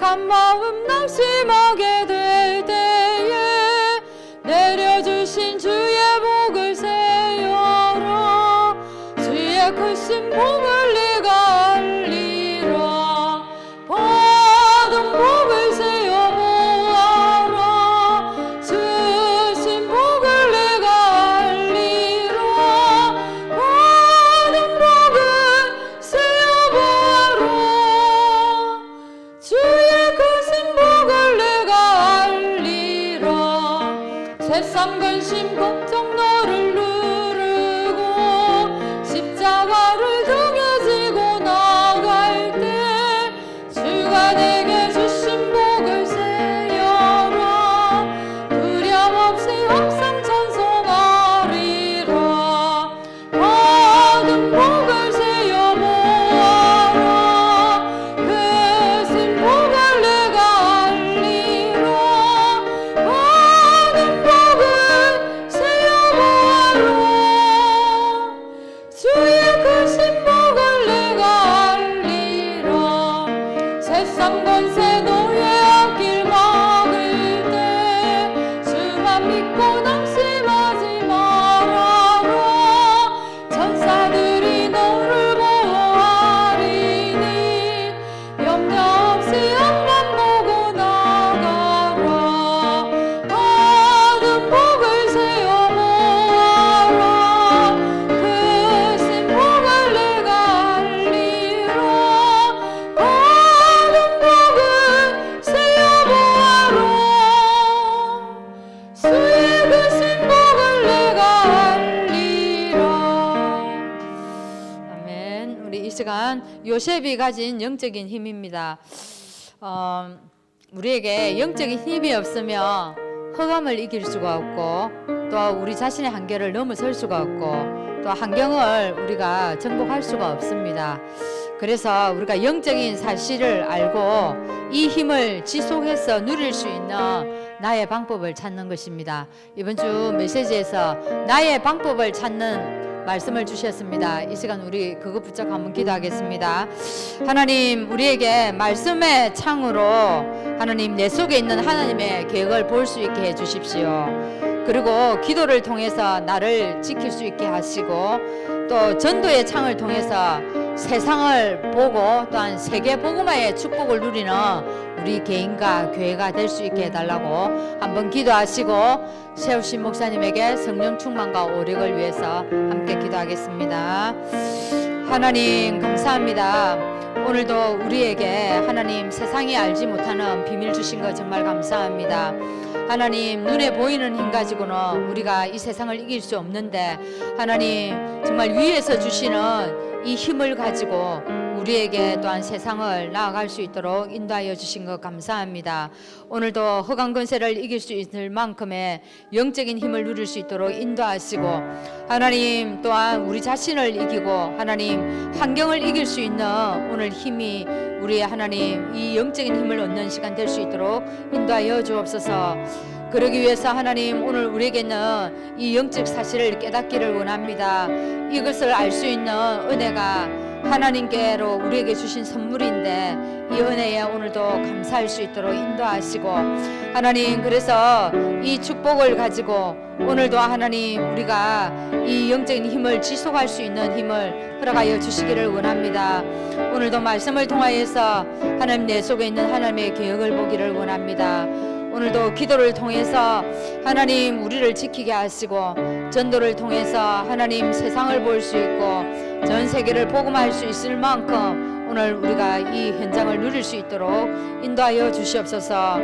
약한 마음 낙심하게 될 때에 내려주신 주의 복을 세어라. 주의 크신 복을 내가 알리라. 받은 복을 세어 보아라. 주신 복을 내가 알리라. 받은 복을 세어 보아라. 주의 크신 복을 내가 알리라. 세상 근심 걱정 너를 누르고 십자가를 등에 지고 나갈 때 주가 내게 주신 복을 세어라. 두려움 없이 항상 찬송하리라. 받은 복을 세어 보아라. 크신 복을 내가 알리라. 받은 복을 세어 보아라. 주의 크신 복을 내가 알리라. 세상 권세 노예 앞길 막을 때 주만 믿고 낙심하지 말아라. 천사들이 너를 보호하리니 염려 없이 앞만 보고 나가라. 받은 복을 세어 보아라. 크신 복을 내가 알리라. 받은 복을 세어 보아라. 주의 크신 복을 내가 알리라. 아멘. 우리 이 시간 요셉이 가진 영적인 힘입니다. 우리에게 영적인 힘이 없으면 흑암을 이길 수가 없고 또 우리 자신의 한계를 넘어설 수가 없고 또 환경을 우리가 정복할 수가 없습니다. 그래서 우리가 영적인 사실을 알고 이 힘을 지속해서 누릴 수 있는 나의 방법을 찾는 것입니다. 이번 주 메시지에서 나의 방법을 찾는 말씀을 주셨습니다. 이 시간 우리 그거 붙잡고 한번 기도하겠습니다. 하나님, 우리에게 말씀의 창으로 하나님 내 속에 있는 하나님의 계획을 볼 수 있게 해주십시오. 그리고 기도를 통해서 나를 지킬 수 있게 하시고 또 전도의 창을 통해서 세상을 보고 또한 세계 복음화의 축복을 누리는 우리 개인과 교회가 될 수 있게 해달라고 한번 기도하시고 세우신 목사님에게 성령 충만과 오력을 위해서 함께 기도하겠습니다. 하나님 감사합니다. 오늘도 우리에게 하나님 세상이 알지 못하는 비밀 주신 거 정말 감사합니다. 하나님 눈에 보이는 힘 가지고는 우리가 이 세상을 이길 수 없는데 하나님 정말 위에서 주시는 이 힘을 가지고 우리에게 또한 세상을 나아갈 수 있도록 인도하여 주신 것 감사합니다. 오늘도 흑암 권세를 이길 수 있을 만큼의 영적인 힘을 누릴 수 있도록 인도하시고 하나님 또한 우리 자신을 이기고 하나님 환경을 이길 수 있는 오늘 힘이 우리 하나님 이 영적인 힘을 얻는 시간 될 수 있도록 인도하여 주옵소서. 그러기 위해서 하나님 오늘 우리에게는 이 영적 사실을 깨닫기를 원합니다. 이것을 알 수 있는 은혜가 하나님께로 우리에게 주신 선물인데 이 은혜에 오늘도 감사할 수 있도록 인도하시고 하나님 그래서 이 축복을 가지고 오늘도 하나님 우리가 이 영적인 힘을 지속할 수 있는 힘을 허락하여 주시기를 원합니다. 오늘도 말씀을 통하여서 하나님 내 속에 있는 하나님의 계획을 보기를 원합니다. 오늘도 기도를 통해서 하나님 우리를 지키게 하시고 전도를 통해서 하나님 세상을 볼 수 있고 전 세계를 복음할 수 있을 만큼 오늘 우리가 이 현장을 누릴 수 있도록 인도하여 주시옵소서.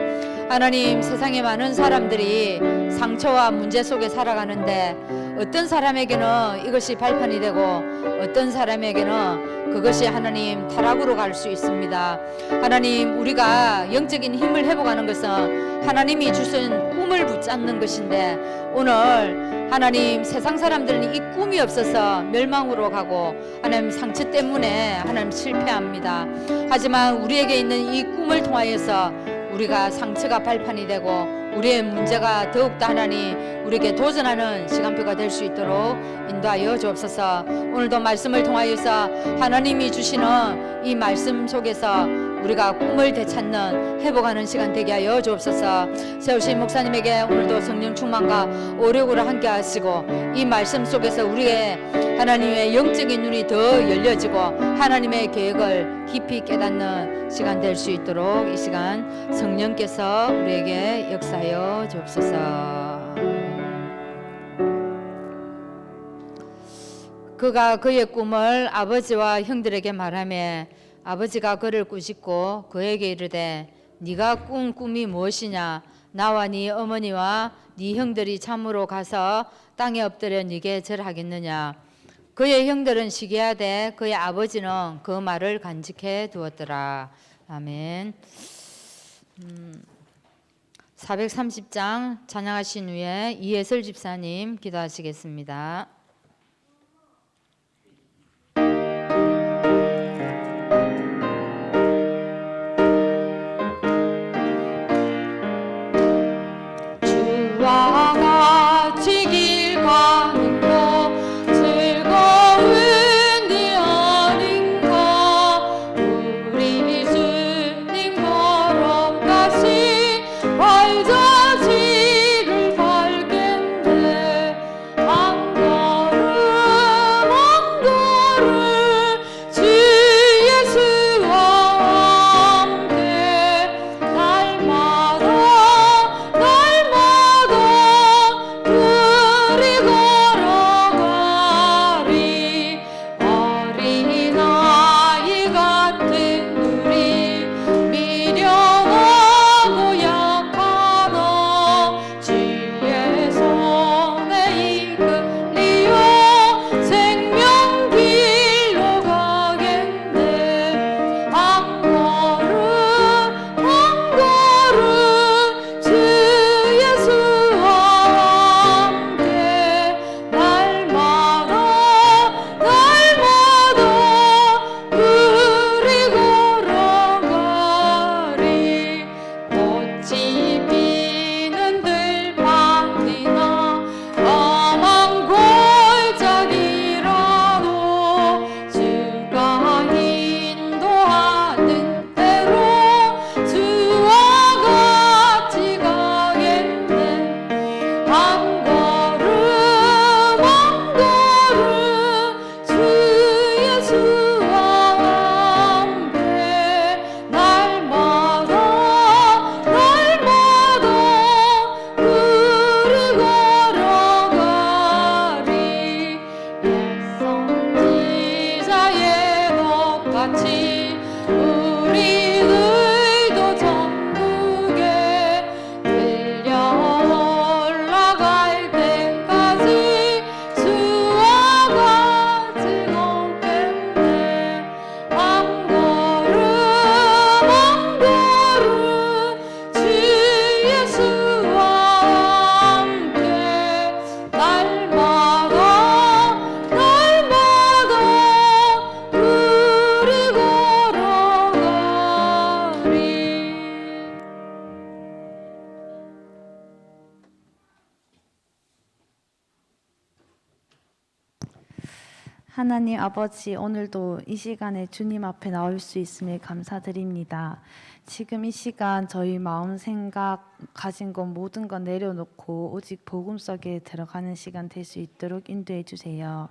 하나님 세상에 많은 사람들이 상처와 문제 속에 살아가는데 어떤 사람에게는 이것이 발판이 되고 어떤 사람에게는 그것이 하나님 타락으로 갈 수 있습니다. 하나님 우리가 영적인 힘을 회복하는 것은 하나님이 주신 꿈을 붙잡는 것인데 오늘 하나님 세상 사람들은 이 꿈이 없어서 멸망으로 가고 하나님 상처 때문에 하나님 실패합니다. 하지만 우리에게 있는 이 꿈을 통하여서 우리가 상처가 발판이 되고 우리의 문제가 더욱더 하나님 우리에게 도전하는 시간표가 될 수 있도록 인도하여 주옵소서. 오늘도 말씀을 통하여서 하나님이 주시는 이 말씀 속에서 우리가 꿈을 되찾는 회복하는 시간 되게 하여 주옵소서. 세우신 목사님에게 오늘도 성령 충만과 오력으로 함께 하시고 이 말씀 속에서 우리의 하나님의 영적인 눈이 더 열려지고 하나님의 계획을 깊이 깨닫는 시간 될 수 있도록 이 시간 성령께서 우리에게 역사하여 주옵소서. 그가 그의 꿈을 아버지와 형들에게 말하며 아버지가 그를 꾸짖고 그에게 이르되 네가 꾼 꿈이 무엇이냐? 나와 네 어머니와 네 형들이 참으로 가서 땅에 엎드려 네게 절하겠느냐? 그의 형들은 시기하되 그의 아버지는 그 말을 간직해 두었더라. 아멘. 430장 찬양하신 후에 이예슬 집사님 기도하시겠습니다. 주와 같이 길 가는 거 즐거운 일 아닌가. 우리 주님 걸음까지 발자취를 밟겠네. 한 걸음 한 걸음 주 예수와 함께 날마다 둘이 걸어가리. 어린아이 같은 우리 미련하고 약하나 주의 손에 이끌리어 생명길로 가겠네. 한 걸음 한 걸음 주 예수와 함께 날마다 둘이 걸어가리. 꽃이 피는 들판이나 험한 골짜기라도 주가 인도하는 대로 주와 같이 가겠네. 한 걸음 한 걸음 주 예수와 함께 날마다 둘이 걸어가리. 옛 선지자의 똑같이 우리들도 천국에 들려 올라갈 때까지 주와 같이 걷겠네. 한 걸음 한 걸음 주 예수와 함께 날마다 둘이 걸어가리. 하나님 아버지, 오늘도 이 시간에 주님 앞에 나올 수 있음에 감사드립니다. 지금 이 시간 저희 마음 생각 가진 것 모든 것 내려놓고 오직 복음 속에 들어가는 시간 될 수 있도록 인도해 주세요.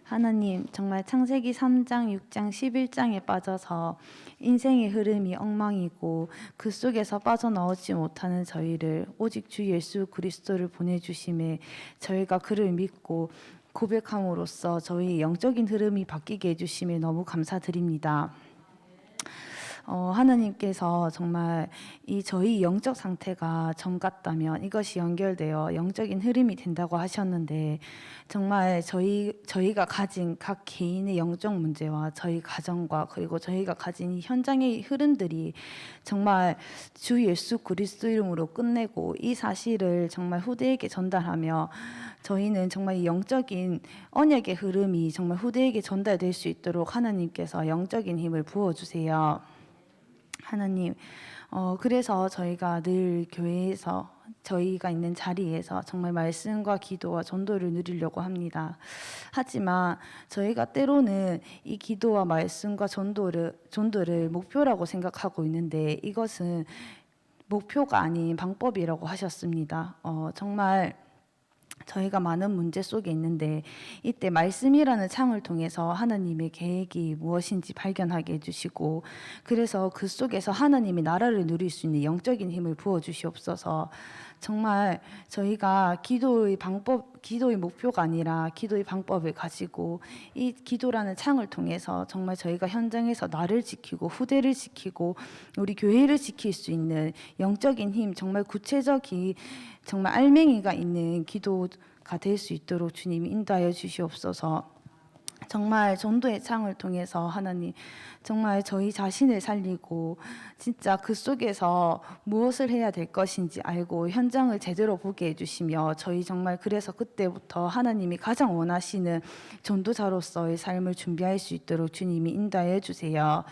하나님, 정말 창세기 3장, 6장, 11장에 빠져서 인생의 흐름이 엉망이고 그 속에서 빠져나오지 못하는 저희를 오직 주 예수 그리스도를 보내주심에 저희가 그를 믿고 고백함으로써 저희 영적인 흐름이 바뀌게 해주심에 너무 감사드립니다. 하나님께서 정말 이 저희 영적 상태가 점 같다면 이것이 연결되어 영적인 흐름이 된다고 하셨는데, 정말 저희가 가진 각 개인의 영적 문제와 저희 가정과 그리고 저희가 가진 이 현장의 흐름들이 정말 주 예수 그리스도 이름으로 끝내고 이 사실을 정말 후대에게 전달하며 저희는 정말 이 영적인 언약의 흐름이 정말 후대에게 전달될 수 있도록 하나님께서 영적인 힘을 부어주세요. 하나님, 그래서 저희가 늘 교회에서 저희가 있는 자리에서 정말 말씀과 기도와 전도를 누리려고 합니다. 하지만 저희가 때로는 이 기도와 말씀과 전도를 목표라고 생각하고 있는데 이것은 목표가 아닌 방법이라고 하셨습니다. 정말 저희가 많은 문제 속에 있는데 이때 말씀이라는 창을 통해서 하나님의 계획이 무엇인지 발견하게 해주시고 그래서 그 속에서 하나님의 나라를 누릴 수 있는 영적인 힘을 부어주시옵소서. 정말 저희가 기도의 목표가 아니라 기도의 방법을 가지고 이 기도라는 창을 통해서 정말 저희가 현장에서 나를 지키고 후대를 지키고 우리 교회를 지킬 수 있는 영적인 힘, 정말 구체적인 정말 알맹이가 있는 기도가 될 수 있도록 주님이 인도하여 주시옵소서. 정말 전도의 창을 통해서 하나님 정말 저희 자신을 살리고 진짜 그 속에서 무엇을 해야 될 것인지 알고 현장을 제대로 보게 해주시며 저희 정말 그래서 그때부터 하나님이 가장 원하시는 전도자로서의 삶을 준비할 수 있도록 주님이 인도하여 주세요.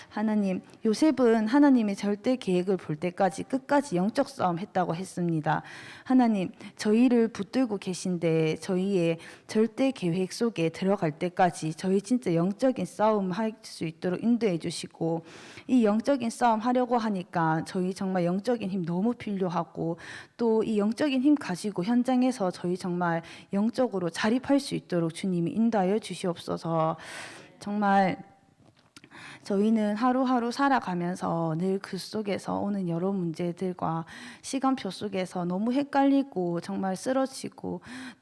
하나님, 요셉은 하나님의 절대 계획을 볼 때까지 끝까지 영적 싸움 했다고 했습니다. 하나님, 저희를 붙들고 계신데 저희의 절대 계획 속에 들어갈 때까지 저희 진짜 영적인 싸움 할 수 있도록 인도해 주시고 이 영적인 싸움 하려고 하니까 저희 정말 영적인 힘 너무 필요하고 또 이 영적인 힘 가지고 현장에서 저희 정말 영적으로 자립할 수 있도록 주님이 인도하여 주시옵소서. 정말 저희는 하루하루 살아가면서 늘 그 속에서 오는 여러 문제들과 시간표 속에서 너무 헷갈리고 정말 쓰러지고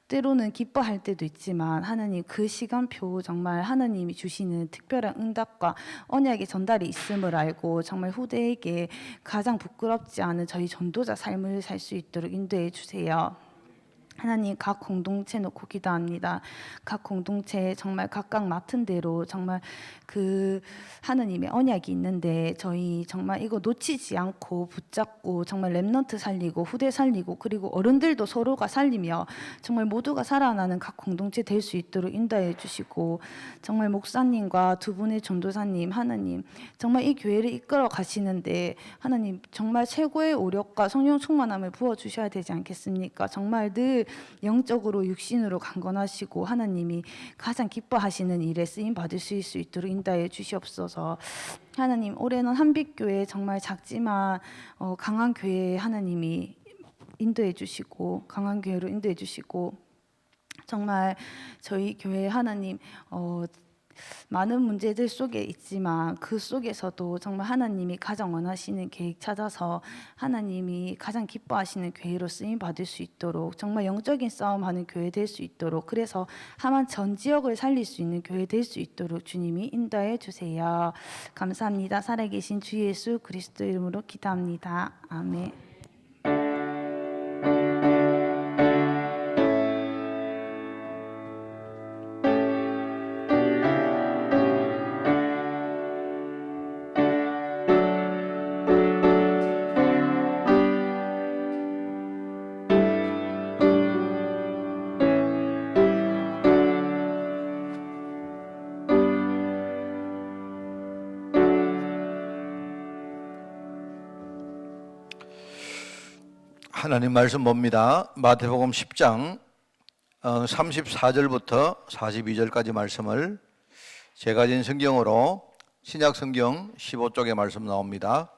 때로는 기뻐할 때도 있지만 하나님 그 시간표 정말 하나님이 주시는 특별한 응답과 언약의 전달이 있음을 알고 정말 후대에게 가장 부끄럽지 않은 저희 전도자 삶을 살 수 있도록 인도해 주세요. 하나님, 각 공동체 놓고 기도합니다. 각 공동체 정말 각각 맡은 대로 정말 그 하나님의 언약이 있는데 저희 정말 이거 놓치지 않고 붙잡고 정말 렘넌트 살리고 후대 살리고 그리고 어른들도 서로가 살리며 정말 모두가 살아나는 각 공동체 될 수 있도록 인도해 주시고 정말 목사님과 두 분의 전도사님 하나님 정말 이 교회를 이끌어 가시는데 하나님 정말 최고의 오력과 성령 충만함을 부어 주셔야 되지 않겠습니까? 정말 늘 영적으로 육신으로 강건하시고 하나님이 가장 기뻐하시는 일에 쓰임 받을 수 있도록 인도해 주시옵소서. 하나님, 올해는 한빛교회 정말 작지만 강한 교회 하나님이 인도해 주시고 강한 교회로 인도해 주시고 정말 저희 교회 하나님 많은 문제들 속에 있지만 그 속에서도 정말 하나님이 가장 원하시는 계획 찾아서 하나님이 가장 기뻐하시는 교회로 쓰임 받을 수 있도록 정말 영적인 싸움하는 교회 될 수 있도록 그래서 하만 전 지역을 살릴 수 있는 교회 될 수 있도록 주님이 인도해 주세요. 감사합니다. 살아계신 주 예수 그리스도 이름으로 기도합니다. 아멘. 하나님 말씀 봅니다. 마태복음 10장 34절부터 42절까지 말씀을 제가 가진 성경으로 신약 성경 15쪽에 말씀 나옵니다.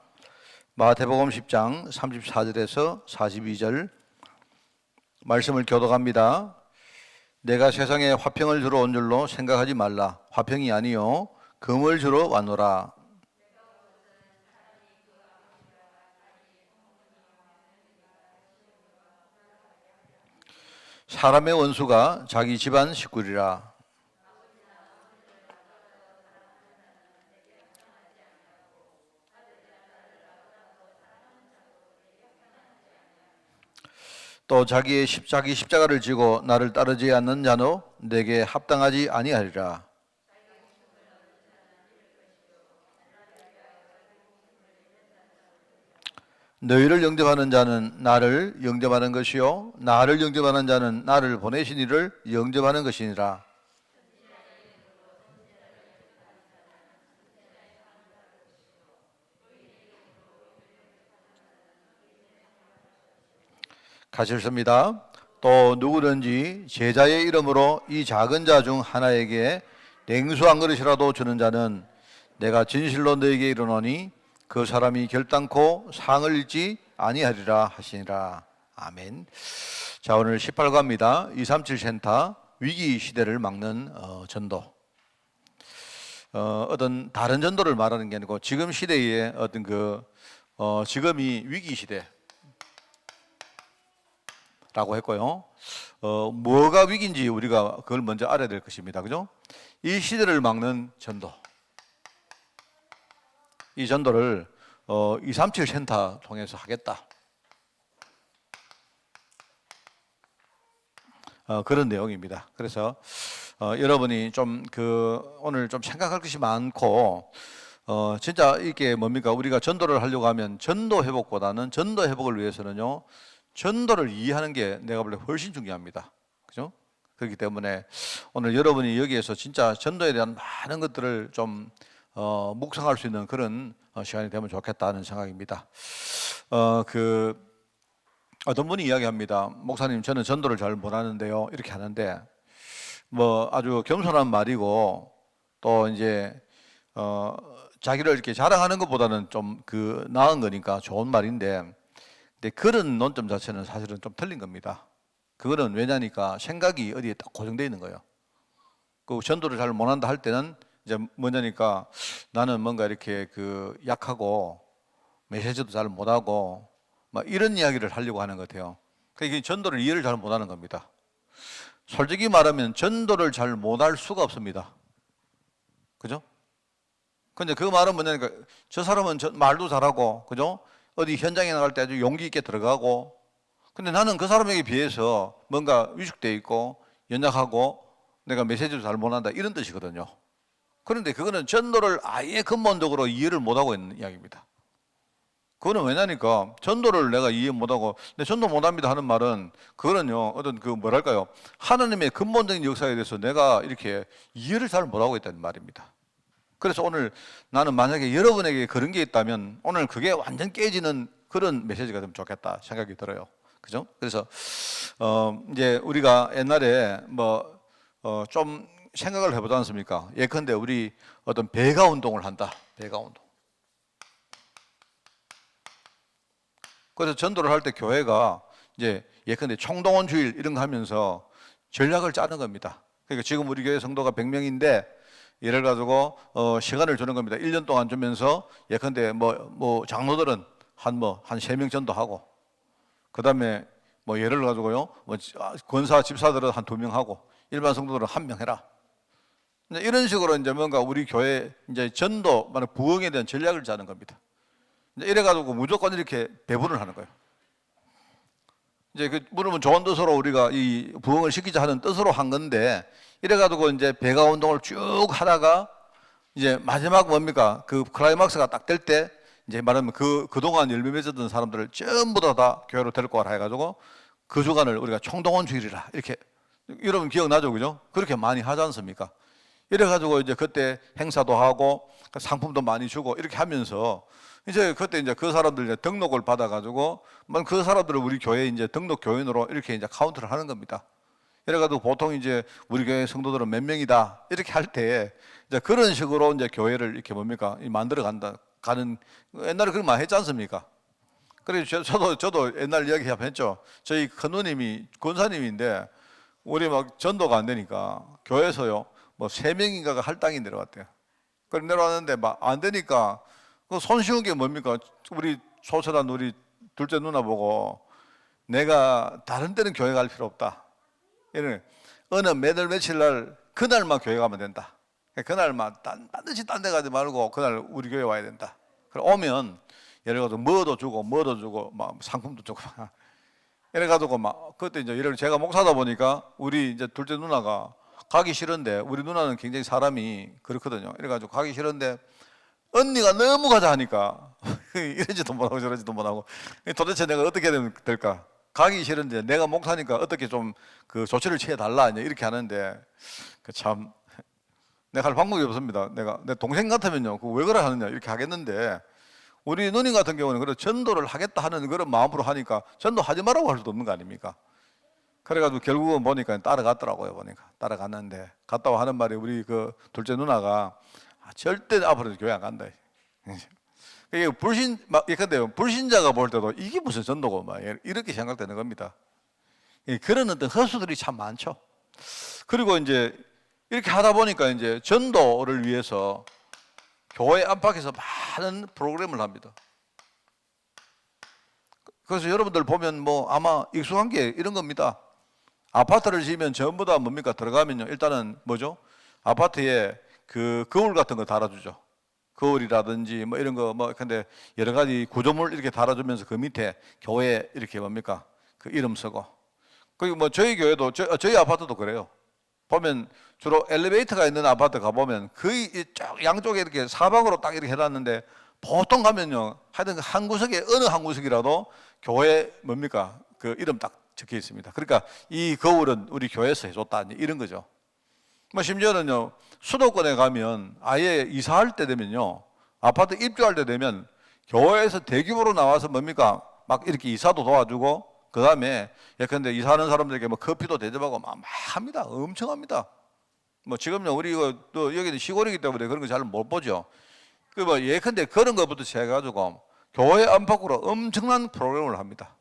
마태복음 10장 34절에서 42절 말씀을 교독합니다. 내가 세상에 화평을 주러 온 줄로 생각하지 말라. 화평이 아니요 금을 주러 왔노라. 사람의 원수가 자기 집안 식구리라. 또 자기 십자가를 지고 나를 따르지 않는 자는 내게 합당하지 아니하리라. 너희를 영접하는 자는 나를 영접하는 것이요 나를 영접하는 자는 나를 보내신 이를 영접하는 것이니라. 다시 읽습니다. 또 누구든지 제자의 이름으로 이 작은 자 중 하나에게 냉수 한 그릇이라도 주는 자는 내가 진실로 너에게 이르노니 그 사람이 결단코 상을 잃지 아니하리라 하시니라. 아멘. 자, 오늘 18과입니다. 237 센터 위기 시대를 막는 전도. 어떤 다른 전도를 말하는 게 아니고 지금 시대의 어떤 지금이 위기 시대라고 했고요. 뭐가 위기인지 우리가 그걸 먼저 알아야 될 것입니다. 그죠? 이 시대를 막는 전도. 이 전도를 237 센터 통해서 하겠다. 그런 내용입니다. 그래서 여러분이 좀 오늘 좀 생각할 것이 많고 진짜 이게 뭡니까? 우리가 전도를 하려고 하면 전도 회복보다는 전도 회복을 위해서는요, 전도를 이해하는 게 내가 볼 때 훨씬 중요합니다. 그죠? 그렇기 때문에 오늘 여러분이 여기에서 진짜 전도에 대한 많은 것들을 좀 묵상할 수 있는 그런 시간이 되면 좋겠다는 생각입니다. 어떤 분이 이야기합니다. 목사님, 저는 전도를 잘 못하는데요. 이렇게 하는데 뭐 아주 겸손한 말이고 또 이제 자기를 이렇게 자랑하는 것보다는 좀 나은 거니까 좋은 말인데, 근데 그런 논점 자체는 사실은 좀 틀린 겁니다. 그거는 왜냐니까 생각이 어디에 딱 고정되어 있는 거예요. 그 전도를 잘 못한다 할 때는 이제 뭐냐니까 나는 뭔가 이렇게 약하고 메시지도 잘 못하고 막 이런 이야기를 하려고 하는 것 같아요. 그러니까 전도를 이해를 잘 못하는 겁니다. 솔직히 말하면 전도를 잘 못할 수가 없습니다. 그죠? 근데 그 말은 뭐냐니까 저 사람은 말도 잘하고, 그죠? 어디 현장에 나갈 때 아주 용기 있게 들어가고, 근데 나는 그 사람에게 비해서 뭔가 위축되어 있고 연약하고 내가 메시지를 잘 못한다, 이런 뜻이거든요. 그런데 그거는 전도를 아예 근본적으로 이해를 못하고 있는 이야기입니다. 그거는 왜냐니까 전도를 내가 이해 못하고 내 전도 못합니다 하는 말은, 그거는요 어떤 뭐랄까요, 하나님의 근본적인 역사에 대해서 내가 이렇게 이해를 잘 못하고 있다는 말입니다. 그래서 오늘 나는 만약에 여러분에게 그런 게 있다면 오늘 그게 완전 깨지는 그런 메시지가 되면 좋겠다 생각이 들어요. 그죠? 그래서 이제 우리가 옛날에 좀 생각을 해보지 않습니까? 예컨대 우리 어떤 배가 운동을 한다. 배가 운동. 그래서 전도를 할 때 교회가 이제 예컨대 총동원 주일 이런 거 하면서 전략을 짜는 겁니다. 그러니까 지금 우리 교회 성도가 100명인데 예를 가지고 시간을 주는 겁니다. 1년 동안 주면서 예컨대 장로들은 한 3명 전도하고, 그 다음에 예를 가지고요, 권사 집사들은 한 2명 하고, 일반 성도들은 1명 해라. 이런 식으로 이제 뭔가 우리 교회 이제 전도, 부흥에 대한 전략을 짜는 겁니다. 이래가지고 무조건 이렇게 배분을 하는 거예요. 이제 물론 좋은 뜻으로 우리가 이 부흥을 시키자 하는 뜻으로 한 건데, 이래가지고 이제 배가 운동을 쭉 하다가 이제 마지막 뭡니까? 클라이막스가 딱 될 때 이제 말하면 그동안 열매 맺었던 사람들을 전부 다 교회로 데리고 와라 해가지고 그 주간을 우리가 총동원 주일이라 이렇게, 여러분 기억나죠? 그죠? 그렇게 많이 하지 않습니까? 이래가지고 이제 그때 행사도 하고 상품도 많이 주고 이렇게 하면서 이제 그때 이제 그 사람들 이제 등록을 받아가지고 그 사람들을 우리 교회 이제 등록 교인으로 이렇게 이제 카운트를 하는 겁니다. 이래가지고 보통 이제 우리 교회 성도들은 몇 명이다 이렇게 할 때 이제 그런 식으로 이제 교회를 이렇게 만들어 가는, 옛날에 그런 말 했지 않습니까? 그래서 저도 옛날 이야기 했죠. 저희 큰 누님이 권사님인데 우리 전도가 안 되니까 교회에서요 3명인가가 할당이 내려왔대요. 그럼 내려왔는데 안 되니까 손쉬운 게 뭡니까? 우리 소처단 우리 둘째 누나 보고 내가 다른 때는 교회 갈 필요 없다. 이런 어느 며칠 날 그날만 교회 가면 된다. 그날만 반드시 딴 데 가지 말고 그날 우리 교회 와야 된다. 그럼 오면 예를 들어서 뭐도 주고 상품도 주고 이래가지고 그때 이제 제가 목사다 보니까 우리 이제 둘째 누나가 가기 싫은데, 우리 누나는 굉장히 사람이 그렇거든요. 이래가지고 가기 싫은데 언니가 너무 가자 하니까 이러지도 못하고 저러지도 못하고 도대체 내가 어떻게 되면 될까? 가기 싫은데 내가 목사니까 어떻게 좀 조치를 취해달라 이렇게 하는데 참 내가 할 방법이 없습니다. 내 동생 같으면요 왜 그래 하느냐 이렇게 하겠는데, 우리 누님 같은 경우는 그래 전도를 하겠다 하는 그런 마음으로 하니까 전도하지 말라고 할 수도 없는 거 아닙니까? 그래가지고 결국은 보니까 따라갔더라고요. 보니까 따라갔는데 갔다 와 하는 말이 우리 그 둘째 누나가 절대 앞으로 교회 안 간다. 이게 불신자가 볼 때도 이게 무슨 전도고 막 이렇게 생각되는 겁니다. 그런 어떤 헛수들이 참 많죠. 그리고 이제 이렇게 하다 보니까 이제 전도를 위해서 교회 안팎에서 많은 프로그램을 합니다. 그래서 여러분들 보면 뭐 아마 익숙한 게 이런 겁니다. 아파트를 지으면 전부 다 뭡니까? 들어가면요. 일단은 뭐죠? 아파트에 그 거울 같은 거 달아주죠. 거울이라든지 뭐 이런 거 뭐 근데 여러 가지 구조물 이렇게 달아주면서 그 밑에 교회 이렇게 뭡니까? 그 이름 쓰고. 그리고 뭐 저희 교회도 저희 아파트도 그래요. 보면 주로 엘리베이터가 있는 아파트 가보면 거의 쫙 양쪽에 이렇게 사방으로 딱 이렇게 해놨는데 보통 가면요. 하여튼 한 구석에 어느 한 구석이라도 교회 뭡니까? 그 이름 딱 적혀 있습니다. 그러니까 이 거울은 우리 교회에서 해줬다 이런 거죠. 뭐 심지어는요. 수도권에 가면 아예 이사할 때 되면요. 아파트 입주할 때 되면 교회에서 대규모로 나와서 뭡니까? 막 이렇게 이사도 도와주고 그 다음에 예컨대 이사하는 사람들에게 뭐 커피도 대접하고 막 합니다. 엄청 합니다. 뭐 지금요 우리 또 여기는 시골이기 때문에 그런 거 잘 못 보죠. 그 뭐 예컨대 그런 것부터 시작해가지고 교회 안팎으로 엄청난 프로그램을 합니다.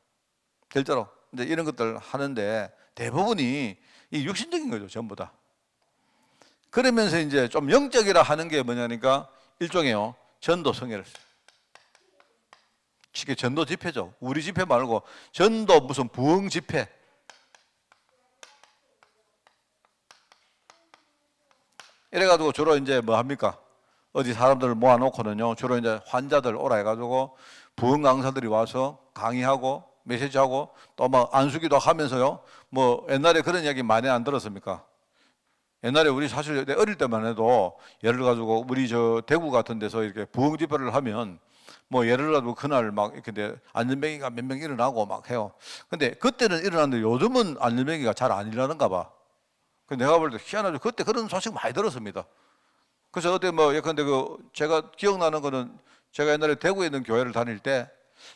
실제로 이제 이런 것들 하는데 대부분이 이 육신적인 거죠, 전부 다. 그러면서 이제 좀 영적이라 하는 게 뭐냐니까 일종의요 전도 성회를. 쉽게 전도 집회죠. 우리 집회 말고 전도 무슨 부흥 집회. 이래가지고 주로 이제 뭐 합니까? 어디 사람들을 모아놓고는요, 주로 이제 환자들 오라 해가지고 부흥 강사들이 와서 강의하고 메시지하고 또 막 안수기도 하면서요, 뭐 옛날에 그런 이야기 많이 안 들었습니까? 옛날에 우리 사실 어릴 때만 해도 예를 가지고 우리 저 대구 같은 데서 이렇게 부흥 집회를 하면 뭐 예를 들어서 그날 막 이렇게 안전뱅이가 몇 명 일어나고 막 해요. 근데 그때는 일어났는데 요즘은 안전뱅이가 잘 안 일어나는가 봐. 그 내가 볼 때 희한하죠. 그때 그런 소식 많이 들었습니다. 그래서 어때 뭐 예컨대 그 제가 기억나는 거는 제가 옛날에 대구에 있는 교회를 다닐 때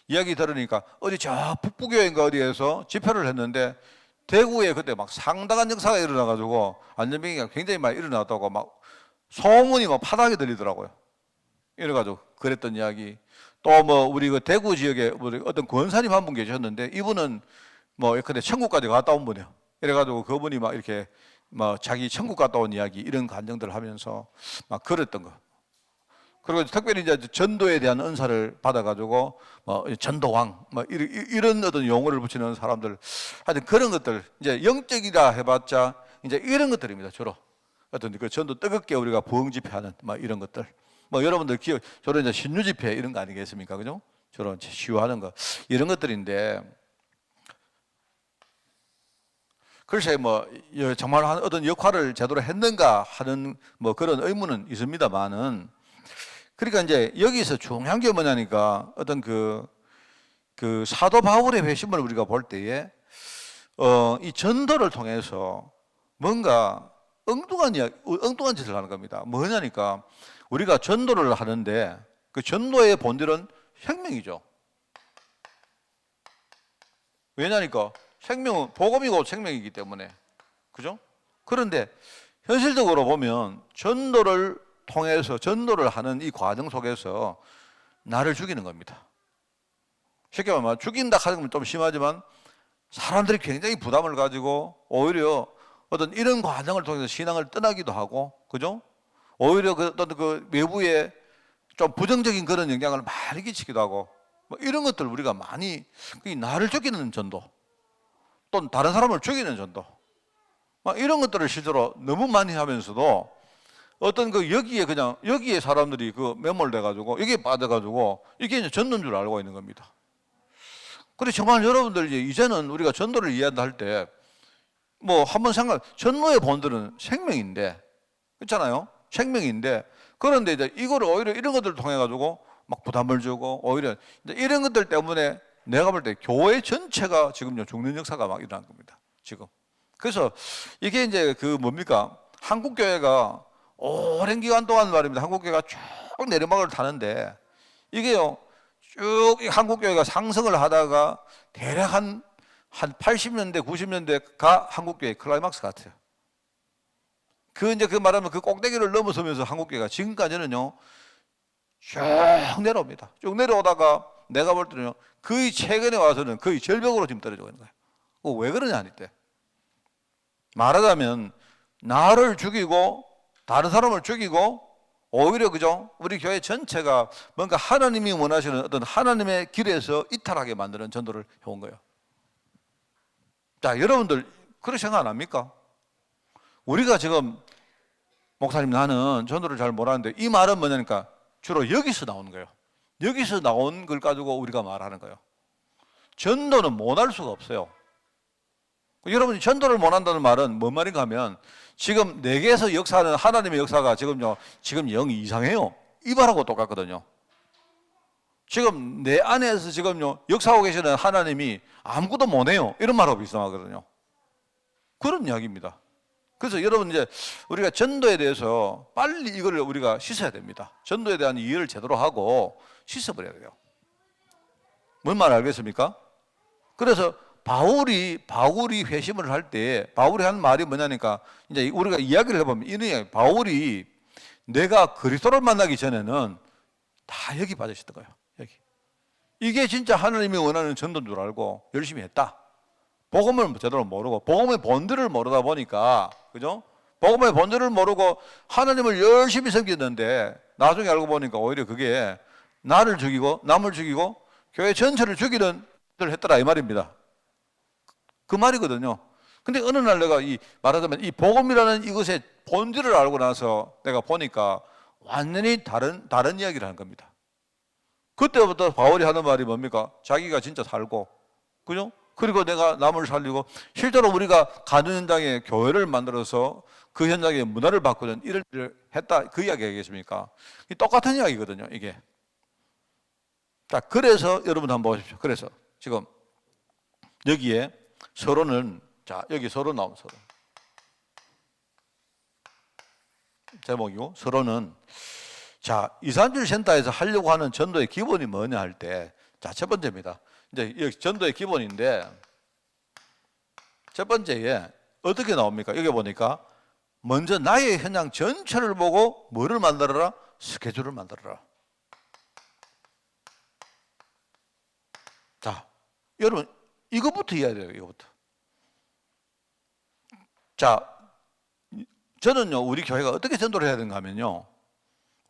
이야기 들으니까 어디 저 북부교회인가 어디에서 집회를 했는데 대구에 그때 막 상당한 역사가 일어나가지고 안전뱅이가 굉장히 많이 일어났다고 막 소문이 막 파다하게 들리더라고요. 이래가지고 그랬던 이야기. 또 뭐 우리 그 대구 지역에 우리 어떤 권사님 한 분 계셨는데 이분은 뭐 예컨대 천국까지 갔다 온 분이요. 이래가지고 그분이 막 이렇게 뭐 자기 천국 갔다 온 이야기 이런 간증들을 하면서 막 그랬던 거. 그리고 특별히 이제 전도에 대한 은사를 받아가지고 뭐 전도왕 뭐 이런 어떤 용어를 붙이는 사람들 하여튼 그런 것들 이제 영적이다 해봤자 이제 이런 것들입니다. 주로 어떤 그 전도 뜨겁게 우리가 부흥 집회하는 뭐 이런 것들 뭐 여러분들 기억 주로 이제 신유 집회 이런 거 아니겠습니까? 그죠? 주로 시유하는 거 이런 것들인데 글쎄 뭐 정말 어떤 역할을 제대로 했는가 하는 뭐 그런 의문은 있습니다만은 그러니까 이제 여기서 중요한 게 뭐냐니까 어떤 그 사도 바울의 회심을 우리가 볼 때에 이 전도를 통해서 뭔가 엉뚱한 짓을 하는 겁니다. 뭐냐니까 우리가 전도를 하는데 그 전도의 본질은 생명이죠. 왜냐니까 생명은 복음이고 생명이기 때문에 그죠? 그런데 현실적으로 보면 전도를 통해서 전도를 하는 이 과정 속에서 나를 죽이는 겁니다. 쉽게 말하면 죽인다 하는 건 좀 심하지만 사람들이 굉장히 부담을 가지고 오히려 어떤 이런 과정을 통해서 신앙을 떠나기도 하고 그죠? 오히려 어떤 그 외부에 좀 부정적인 그런 영향을 많이 끼치기도 하고 뭐 이런 것들 우리가 많이 나를 죽이는 전도 또 다른 사람을 죽이는 전도 막 이런 것들을 실제로 너무 많이 하면서도 어떤 그 여기에 사람들이 그 매몰돼 가지고 여기에 빠져 가지고 이게 이제 전도인 줄 알고 있는 겁니다. 그래 정말 여러분들 이제는 우리가 전도를 이해할 때 뭐 한번 전도의 본질은 생명인데 그렇잖아요. 생명인데 그런데 이제 이거를 오히려 이런 것들을 통해 가지고 막 부담을 주고 오히려 이제 이런 것들 때문에 내가 볼 때 교회 전체가 지금 죽는 역사가 막 일어난 겁니다. 지금. 그래서 이게 이제 그 뭡니까? 한국 교회가 오랜 기간 동안 말입니다. 한국 교회가 쭉 내리막을 타는데 이게요 쭉 한국교회가 상승을 하다가 대략 한 80년대, 90년대가 한국교회의 클라이막스 같아요. 이제 그 말하면 그 꼭대기를 넘어서면서 한국교회가 지금까지는요, 쭉 내려옵니다. 쭉 내려오다가 내가 볼 때는요, 거의 최근에 와서는 거의 절벽으로 지금 떨어지고 있는 거예요. 왜 그러냐 할 때. 말하자면, 나를 죽이고, 다른 사람을 죽이고, 오히려 그죠? 우리 교회 전체가 뭔가 하나님이 원하시는 어떤 하나님의 길에서 이탈하게 만드는 전도를 해온 거예요. 자, 여러분들, 그렇게 생각 안 합니까? 우리가 지금, 목사님 나는 전도를 잘 못하는데, 이 말은 뭐냐니까, 주로 여기서 나오는 거예요. 여기서 나온 걸 가지고 우리가 말하는 거예요. 전도는 못할 수가 없어요. 여러분이 전도를 못한다는 말은 뭔 말인가 하면, 지금 내게서 역사하는 하나님의 역사가 지금 영 이상해요. 이 말하고 똑같거든요. 지금 내 안에서 지금요, 역사하고 계시는 하나님이 아무것도 못해요. 이런 말하고 비슷하거든요. 그런 이야기입니다. 그래서 여러분 이제 우리가 전도에 대해서 빨리 이걸 우리가 씻어야 됩니다. 전도에 대한 이해를 제대로 하고 씻어버려야 돼요. 뭔 말 알겠습니까? 그래서 바울이 회심을 할 때 바울이 한 말이 뭐냐니까 이제 우리가 이야기를 해보면 이는 바울이 내가 그리스도를 만나기 전에는 다 여기 빠져 있었던 거예요. 여기. 이게 진짜 하나님이 원하는 전도인 줄 알고 열심히 했다. 복음을 제대로 모르고 복음의 본질을 모르다 보니까 그죠? 복음의 본질을 모르고 하나님을 열심히 섬겼는데 나중에 알고 보니까 오히려 그게 나를 죽이고 남을 죽이고 교회 전체를 죽이는 일을 했더라 이 말입니다. 그 말이거든요. 근데 어느 날 내가 말하자면 이 복음이라는 이것의 본질을 알고 나서 내가 보니까 완전히 다른 이야기를 하는 겁니다. 그때부터 바울이 하는 말이 뭡니까? 자기가 진짜 살고, 그죠? 그리고 내가 남을 살리고, 실제로 우리가 가는 현장에 교회를 만들어서 그 현장의 문화를 바꾸는 일을 했다. 그 이야기 아니겠습니까? 똑같은 이야기거든요, 이게. 자, 그래서 여러분 한번 보십시오. 그래서 지금 여기에 서론은, 자, 여기 서론 나오면 서론. 제목이고, 서론은, 자, 이산주일 센터에서 하려고 하는 전도의 기본이 뭐냐 할 때, 자, 첫 번째입니다. 이제 여기 전도의 기본인데, 첫 번째에 어떻게 나옵니까? 여기 보니까, 먼저 나의 현장 전체를 보고 뭐를 만들어라? 스케줄을 만들어라. 자, 여러분, 이것부터 이해해야 돼요, 이것부터. 자, 저는요, 우리 교회가 어떻게 전도를 해야 되는가 하면요,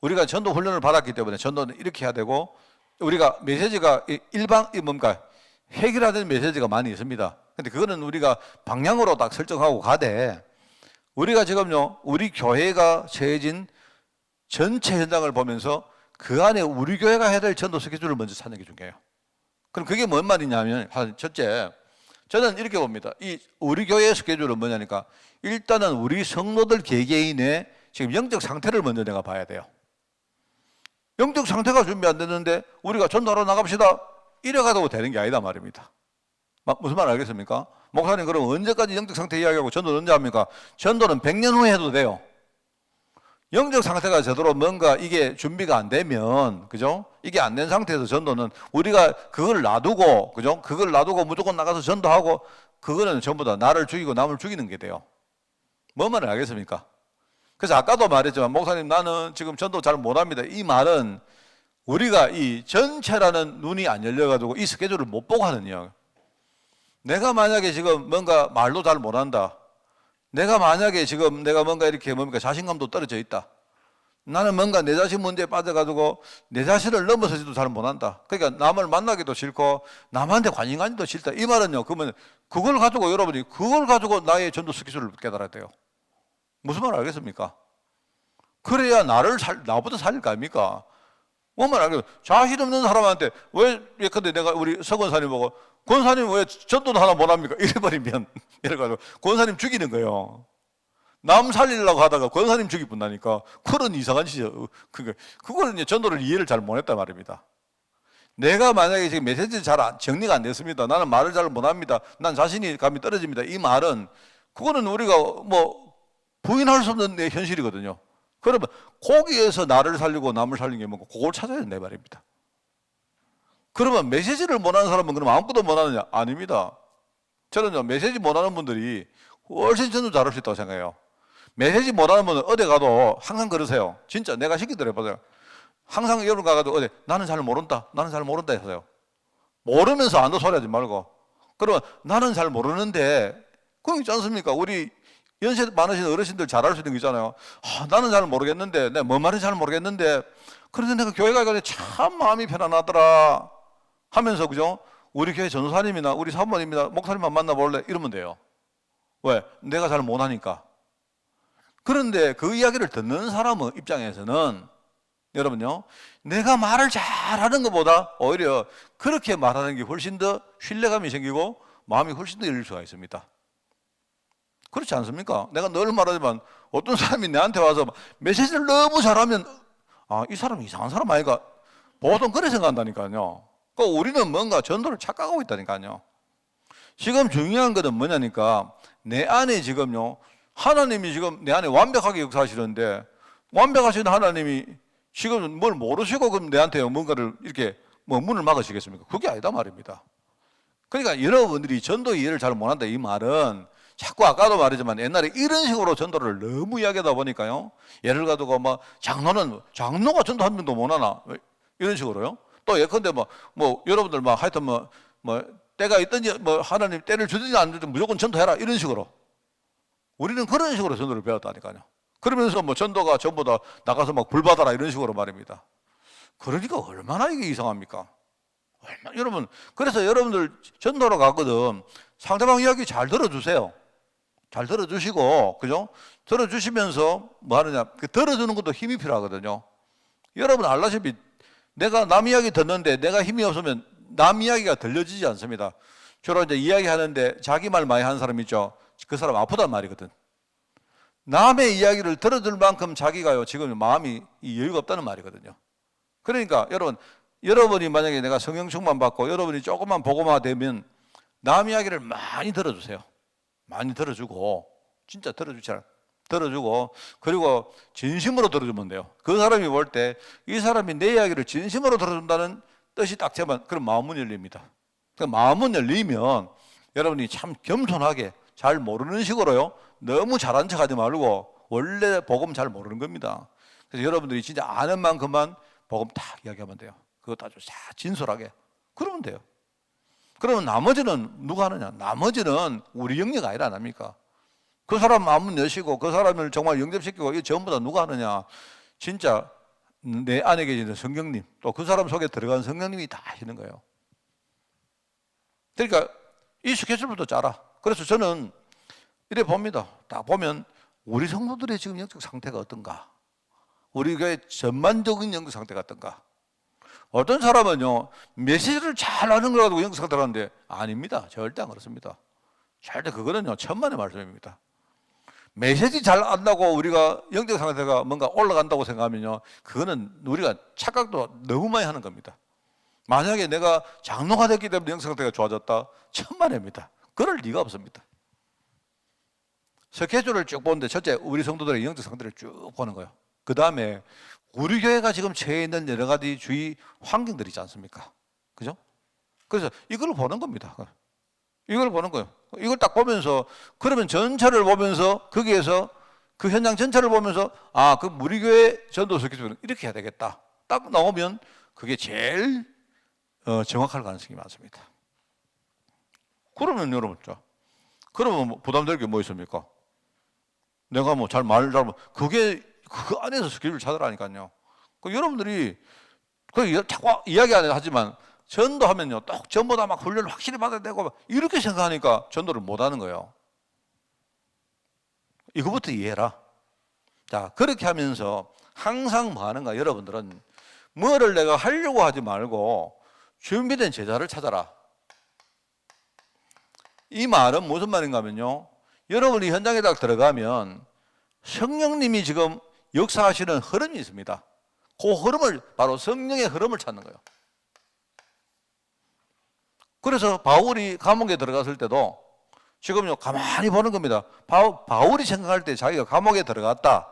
우리가 전도 훈련을 받았기 때문에 전도는 이렇게 해야 되고, 우리가 메시지가 뭔가 해결하는 메시지가 많이 있습니다. 근데 그거는 우리가 방향으로 딱 설정하고 가되, 우리가 지금요, 우리 교회가 처해진 전체 현장을 보면서 그 안에 우리 교회가 해야 될 전도 스케줄을 먼저 찾는 게 중요해요. 그럼 그게 뭔 말이냐면, 첫째, 저는 이렇게 봅니다. 이 우리 교회의 스케줄은 뭐냐니까, 일단은 우리 성도들 개개인의 지금 영적 상태를 먼저 내가 봐야 돼요. 영적 상태가 준비 안 됐는데 우리가 전도하러 나갑시다 이래가도 되는 게 아니다 말입니다. 무슨 말 알겠습니까? 목사님 그럼 언제까지 영적 상태 이야기하고 전도는 언제 합니까? 전도는 100년 후에 해도 돼요. 영적 상태가 제대로 뭔가 이게 준비가 안 되면, 그죠? 이게 안 된 상태에서 전도는 우리가 그걸 놔두고, 그죠? 그걸 놔두고 무조건 나가서 전도하고, 그거는 전부 다 나를 죽이고 남을 죽이는 게 돼요. 뭔 말을 알겠습니까? 그래서 아까도 말했지만, 목사님 나는 지금 전도 잘 못합니다. 이 말은 우리가 이 전체라는 눈이 안 열려가지고 이 스케줄을 못 보고 하는 이야기. 내가 만약에 지금 뭔가 말도 잘 못한다. 내가 만약에 지금 내가 뭔가 이렇게 뭡니까 자신감도 떨어져 있다. 나는 뭔가 내 자신 문제에 빠져가지고 내 자신을 넘어서지도 잘 못한다. 그러니까 남을 만나기도 싫고 남한테 관심 가지도 싫다. 이 말은요. 그러면 그걸 가지고 여러분이 그걸 가지고 나의 전도 스케줄을 깨달아야 돼요. 무슨 말 알겠습니까? 그래야 나보다 살릴 거 아닙니까? 뭔 말 알겠어요? 자신 없는 사람한테 왜 예컨대 내가 우리 서 권사님 보고 권사님 왜 전도도 하나 못합니까? 이래버리면 이래가지고 권사님 죽이는 거예요. 남 살리려고 하다가 권사님 죽이분다니까 그런 이상한 짓이죠. 그거는 이제 전도를 이해를 잘 못했단 말입니다. 내가 만약에 지금 메시지 잘 정리가 안 됐습니다. 나는 말을 잘 못합니다. 난 자신이 감이 떨어집니다. 이 말은 그거는 우리가 뭐 부인할 수 없는 내 현실이거든요. 그러면 거기에서 나를 살리고 남을 살리는 게 뭔가 그걸 찾아야 된다 말입니다. 그러면 메시지를 못하는 사람은 그럼 아무것도 못하느냐? 아닙니다. 저는요, 메시지 못하는 분들이 훨씬 전도 잘할 수 있다고 생각해요. 메시지 못하는 분은 어디 가도 항상 그러세요. 진짜 내가 시키더라 해보세요. 항상 여러분 가가지고 어디 나는 잘 모른다, 나는 잘 모른다 하세요. 모르면서 안도 소리 하지 말고. 그러면 나는 잘 모르는데 그거 있지 않습니까? 우리 연세 많으신 어르신들 잘 알 수 있는 거 있잖아요. 나는 잘 모르겠는데, 내가 뭔 말인지 잘 모르겠는데, 그런데 내가 교회 가니까 참 마음이 편안하더라 하면서, 그죠? 우리 교회 전도사님이나 우리 사모님이나 목사님만 만나볼래? 이러면 돼요. 왜? 내가 잘 못하니까. 그런데 그 이야기를 듣는 사람의 입장에서는 여러분요, 내가 말을 잘하는 것보다 오히려 그렇게 말하는 게 훨씬 더 신뢰감이 생기고 마음이 훨씬 더 열릴 수가 있습니다. 그렇지 않습니까? 내가 늘 말하지만 어떤 사람이 내한테 와서 메시지를 너무 잘하면 이 사람 이상한 사람 아이가 보통 그래 생각한다니까요. 그러니까 우리는 뭔가 전도를 착각하고 있다니까요. 지금 중요한 것은 뭐냐니까 내 안에 지금요, 하나님이 지금 내 안에 완벽하게 역사하시는데 완벽하신 하나님이 지금 뭘 모르시고 그럼 내한테 뭔가를 이렇게 문을 막으시겠습니까? 그게 아니다 말입니다. 그러니까 여러분들이 전도 이해를 잘 못한다 이 말은 자꾸 아까도 말했지만 옛날에 이런 식으로 전도를 너무 이야기하다 보니까요. 예를 가두고 장로가 전도 한 명도 못 하나 이런 식으로요. 또 예컨대 여러분들 하여튼 때가 있든지 하나님 때를 주든지 안 주든지 무조건 전도해라 이런 식으로. 우리는 그런 식으로 전도를 배웠다니까요. 그러면서 전도가 전부 다 나가서 불 받아라 이런 식으로 말입니다. 그러니까 얼마나 이게 이상합니까? 여러분, 그래서 여러분들 전도로 가거든 상대방 이야기 잘 들어주세요. 잘 들어주시고, 그죠? 들어주시면서 뭐 하느냐. 들어주는 것도 힘이 필요하거든요. 여러분 알다시피 내가 남 이야기 듣는데 내가 힘이 없으면 남 이야기가 들려지지 않습니다. 주로 이제 이야기하는데 자기 말 많이 하는 사람 있죠. 그 사람 아프단 말이거든. 남의 이야기를 들어줄 만큼 자기가요, 지금 마음이 여유가 없다는 말이거든요. 그러니까 여러분이 만약에 내가 성령 충만 받고 여러분이 조금만 복음화 되면 남 이야기를 많이 들어주세요. 많이 들어주고, 진짜 들어주고, 그리고 진심으로 들어주면 돼요. 그 사람이 볼 때 이 사람이 내 이야기를 진심으로 들어준다는 뜻이 딱 되면 그럼 마음은 열립니다. 그 마음은 열리면 여러분이 참 겸손하게 잘 모르는 식으로요, 너무 잘한 척 하지 말고 원래 복음 잘 모르는 겁니다. 그래서 여러분들이 진짜 아는 만큼만 복음 딱 이야기하면 돼요. 그것도 아주 진솔하게. 그러면 돼요. 그러면 나머지는 누가 하느냐? 나머지는 우리 영역 아니라 안 합니까? 그 사람 마음은 여시고 그 사람을 정말 영접시키고 이 전부 다 누가 하느냐? 진짜 내 안에 계시는 성령님, 또 그 사람 속에 들어간 성령님이 다 하시는 거예요. 그러니까 이 스케줄부터 짜라. 그래서 저는 이래 봅니다. 딱 보면 우리 성도들의 지금 영적 상태가 어떤가? 우리 교회 전반적인 영적 상태가 어떤가? 어떤 사람은요, 메시지를 잘 하는 거 가지고 영적 상태를 하는데 아닙니다. 절대 안 그렇습니다. 절대 그거는요, 천만의 말씀입니다. 메시지 잘 안다고 우리가 영적 상태가 뭔가 올라간다고 생각하면요, 그거는 우리가 착각도 너무 많이 하는 겁니다. 만약에 내가 장로가 됐기 때문에 영적 상태가 좋아졌다? 천만입니다. 그럴 리가 없습니다. 스케줄을 쭉 보는데 첫째, 우리 성도들의 영적 상태를 쭉 보는 거예요. 그 다음에 우리 교회가 지금 처해 있는 여러 가지 주위 환경들이 있지 않습니까? 그죠? 그래서 이걸 보는 겁니다. 이걸 보는 거예요. 이걸 딱 보면서, 그러면 전체를 보면서, 거기에서 그 현장 전체를 보면서, 그 우리 교회 전도 스케줄은 이렇게 해야 되겠다. 딱 나오면 그게 제일 정확할 가능성이 많습니다. 그러면 여러분, 그러면 부담될 게 뭐 있습니까? 내가 그게 그 안에서 스케줄을 찾으라니까요. 여러분들이 자꾸 이야기 안 하지만 전도하면요, 또 전부 다 훈련을 확실히 받아야 되고 이렇게 생각하니까 전도를 못 하는 거예요. 이거부터 이해해라. 자, 그렇게 하면서 항상 뭐 하는가? 여러분들은 뭐를 내가 하려고 하지 말고 준비된 제자를 찾아라. 이 말은 무슨 말인가 하면요, 여러분이 현장에 딱 들어가면 성령님이 지금 역사하시는 흐름이 있습니다. 그 흐름을, 바로 성령의 흐름을 찾는 거예요. 그래서 바울이 감옥에 들어갔을 때도 지금요, 가만히 보는 겁니다. 바울이 생각할 때 자기가 감옥에 들어갔다.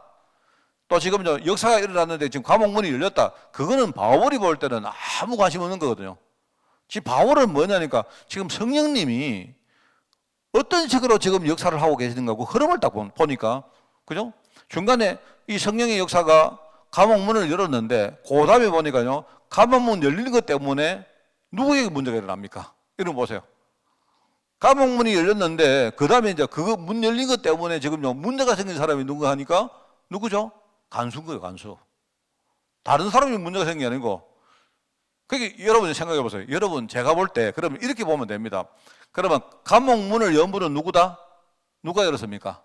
또 지금요, 역사가 일어났는데 지금 감옥 문이 열렸다. 그거는 바울이 볼 때는 아무 관심 없는 거거든요. 지금 바울은 뭐냐니까 지금 성령님이 어떤 식으로 지금 역사를 하고 계시는가 그 흐름을 딱 보니까 그죠? 중간에 이 성령의 역사가 감옥 문을 열었는데 그 다음에 보니까요 감옥 문 열리는 것 때문에 누구에게 문제가 일어납니까? 이런 거 보세요. 감옥 문이 열렸는데 그 다음에 이제 그거 문 열린 것 때문에 지금요 문제가 생긴 사람이 누가 하니까 누구죠? 간수인 거예요, 간수. 다른 사람이 문제가 생긴 게 아니고. 그게 여러분이 생각해 보세요. 여러분 제가 볼 때 그러면 이렇게 보면 됩니다. 그러면 감옥 문을 연 분은 누구다? 누가 열었습니까?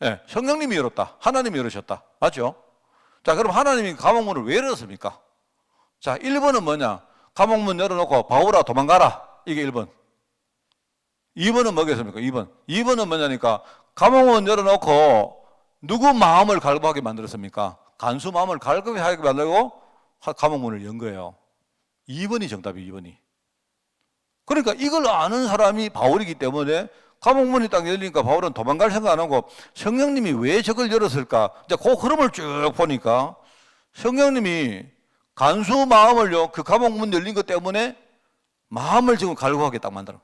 네, 성령님이 열었다. 하나님이 열으셨다. 맞죠? 자, 그럼 하나님이 감옥 문을 왜 열었습니까? 자, 1번은 뭐냐? 감옥 문 열어놓고 바울아 도망가라. 이게 1번. 2번은 뭐겠습니까? 2번은 뭐냐니까 감옥 문 열어놓고 누구 마음을 갈급하게 만들었습니까? 간수 마음을 갈급하게 만들고 감옥 문을 연 거예요. 2번이 정답이 2번이. 그러니까 이걸 아는 사람이 바울이기 때문에 감옥 문이 딱 열리니까 바울은 도망갈 생각 안 하고 성령님이 왜 저걸 열었을까? 이제 그 흐름을 쭉 보니까 성령님이 간수 마음을요, 그 감옥 문 열린 것 때문에 마음을 지금 갈급하게 딱 만들어.